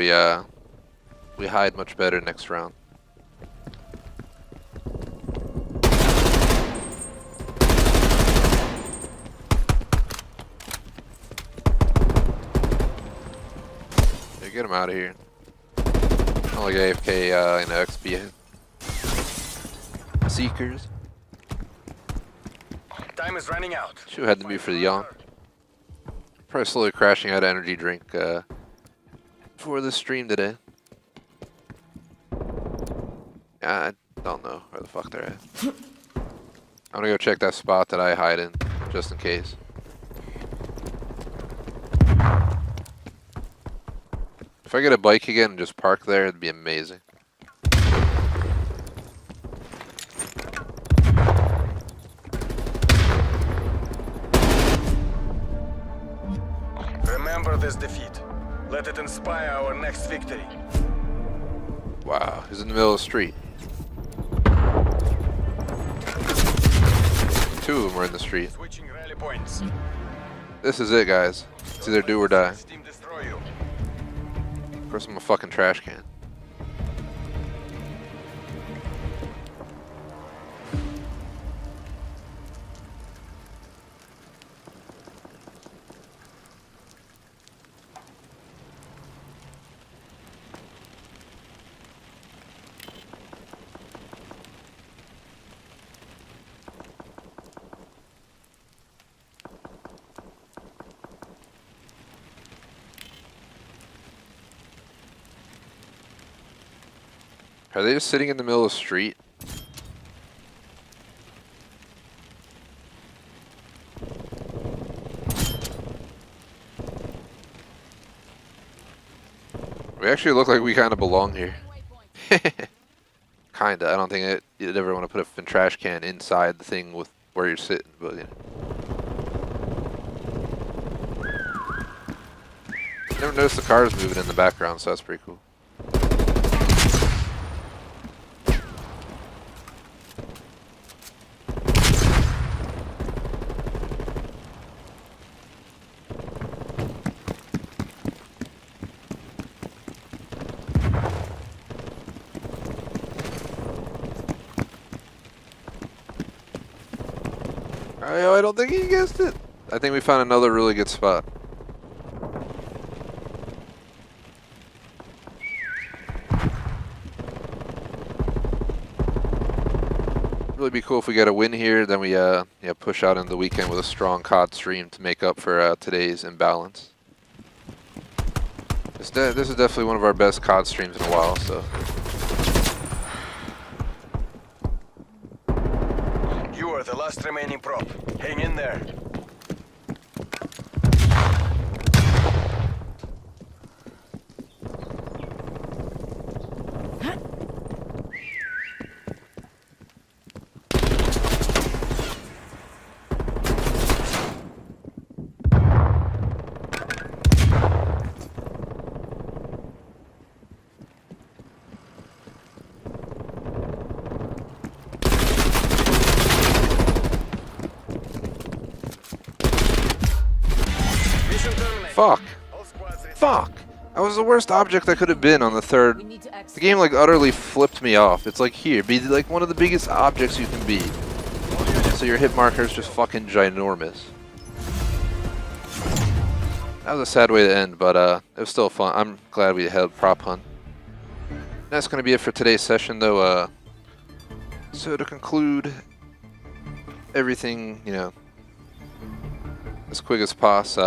we hide much better next round. Yeah, get him out of here. Not like AFK in XP seekers. Time is running out. Should have had to be for the yawn. Probably slowly crashing out of energy drink for the stream today. I don't know where the fuck they're at. I'm gonna go check that spot that I hide in, just in case. If I get a bike again and just park there, it'd be amazing. Remember this defeat. Let it inspire our next victory. Wow, he's in the middle of the street. Two of them are in the street. Switching rally points. This is it, guys. It's either do or die. Team destroy you. Of course, I'm a fucking trash can. Are they just sitting in the middle of the street? We actually look like we kind of belong here. Kinda. I don't think you'd ever want to put a trash can inside the thing with where you're sitting, but you know. Never noticed the cars moving in the background, so that's pretty cool. I don't think he guessed it. I think we found another really good spot. Really be cool if we get a win here, then we push out into the weekend with a strong COD stream to make up for today's imbalance. This is definitely one of our best COD streams in a while, so. You are the last remaining prop. Hang in there. Fuck. Fuck. I was the worst object I could have been on the third. We need to exit. The game like utterly flipped me off. It's like, here, be like one of the biggest objects you can be. So your hit marker is just fucking ginormous. That was a sad way to end, but it was still fun. I'm glad we held prop hunt. That's going to be it for today's session, though. So to conclude everything, you know, as quick as pos.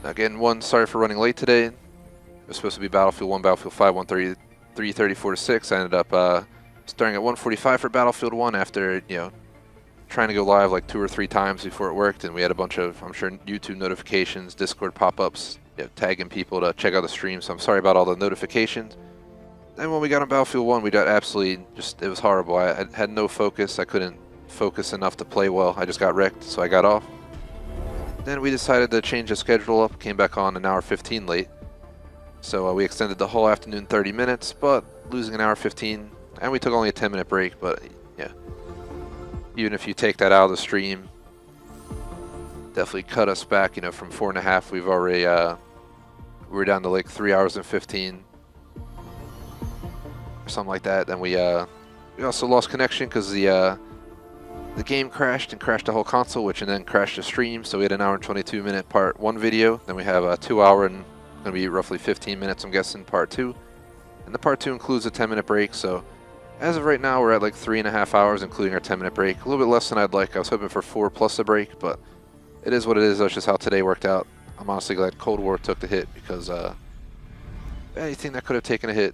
Again, sorry for running late today. It was supposed to be Battlefield 1, Battlefield 5, 1:34 to 6. I ended up starting at 1:45 for Battlefield 1 after, you know, trying to go live like 2 or 3 times before it worked, and we had a bunch of, I'm sure, YouTube notifications, Discord pop-ups, you know, tagging people to check out the stream, so I'm sorry about all the notifications. And when we got on Battlefield 1, we got absolutely it was horrible. I had no focus. I couldn't focus enough to play well. I just got wrecked, so I got off. Then we decided to change the schedule up, came back on an hour 15 late. So we extended the whole afternoon 30 minutes, but losing an hour 15, and we took only a 10-minute break, but yeah. Even if you take that out of the stream, definitely cut us back, you know, from 4.5, we've already, we're down to like 3 hours and 15, or something like that. Then we also lost connection because the game crashed and crashed the whole console, which and then crashed the stream, so we had an hour and 22-minute part 1 video, then we have a 2 hour and going to be roughly 15 minutes, I'm guessing, part 2, and the part 2 includes a 10-minute break, so as of right now, we're at like 3.5 hours, including our 10-minute break. A little bit less than I'd like. I was hoping for 4 plus a break, but it is what it is. That's just how today worked out. I'm honestly glad Cold War took the hit, because anything that could have taken a hit,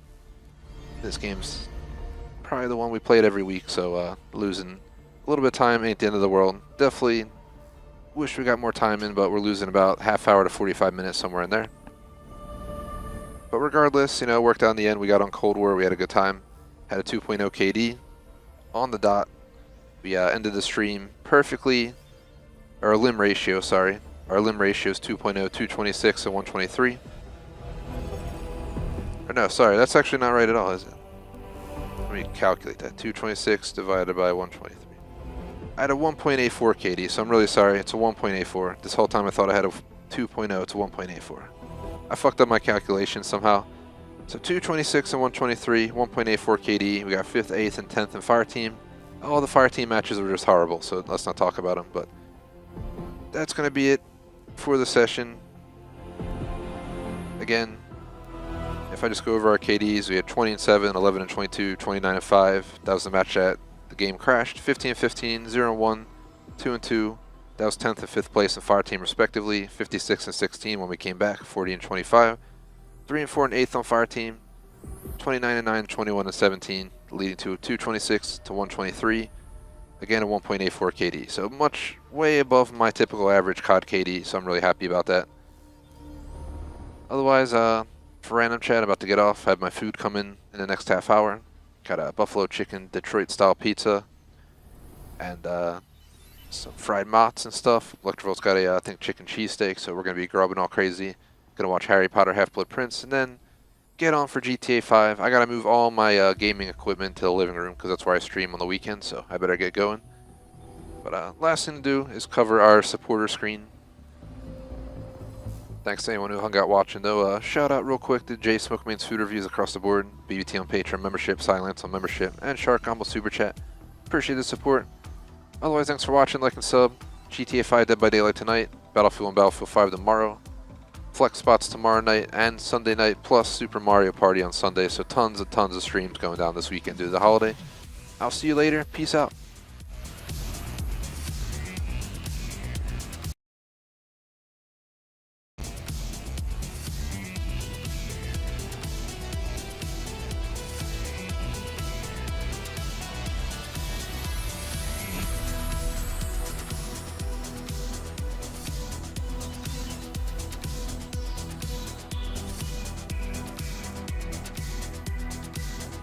this game's probably the one we played every week, so losing a little bit of time ain't the end of the world. Definitely wish we got more time in, but we're losing about half hour to 45 minutes, somewhere in there. But regardless, you know, it worked out in the end. We got on Cold War. We had a good time. Had a 2.0 KD on the dot. We ended the stream perfectly. Our limb ratio, sorry. Our limb ratio is 2.0, 226 and 123. Or no, sorry, that's actually not right at all, is it? Let me calculate that. 226 divided by 123. I had a 1.84 KD, so I'm really sorry. It's a 1.84. This whole time I thought I had a 2.0. It's a 1.84. I fucked up my calculation somehow. So 226 and 123, 1.84 KD. We got 5th, 8th, and 10th in Fireteam. All the Fireteam matches were just horrible, so let's not talk about them. But that's going to be it for the session. Again, if I just go over our KDs, we had 20 and 7, 11 and 22, 29 and 5. That was the match that the game crashed. 15 and 15, 0 and 1, 2 and 2. That was 10th and 5th place in Fireteam respectively. 56 and 16 when we came back. 40 and 25. 3 and 4 and 8th on Fireteam, 29 and 9, 21 and 17, leading to a 226 to 123, again a 1.84 KD. So much, way above my typical average COD KD, so I'm really happy about that. Otherwise, for random chat, about to get off. I have my food coming in the next half hour. Got a buffalo chicken Detroit style pizza, and some fried mozz and stuff. Electrovolt's got a, I think, chicken cheesesteak, so we're going to be grubbing all crazy. Gonna watch Harry Potter Half-Blood Prince, and then get on for GTA 5. I gotta move all my gaming equipment to the living room, because that's where I stream on the weekend, so I better get going. But last thing to do is cover our supporter screen. Thanks to anyone who hung out watching, though. Shout out real quick to Jay Smokemain's food reviews across the board, BBT on Patreon membership, Silence on membership, and Shark Combo Super Chat. Appreciate the support. Otherwise, thanks for watching, like and sub. GTA 5 Dead by Daylight tonight, Battlefield and Battlefield 5 tomorrow. Flex spots tomorrow night and Sunday night, plus Super Mario Party on Sunday, so tons and tons of streams going down this weekend due to the holiday. I'll see you later. Peace out.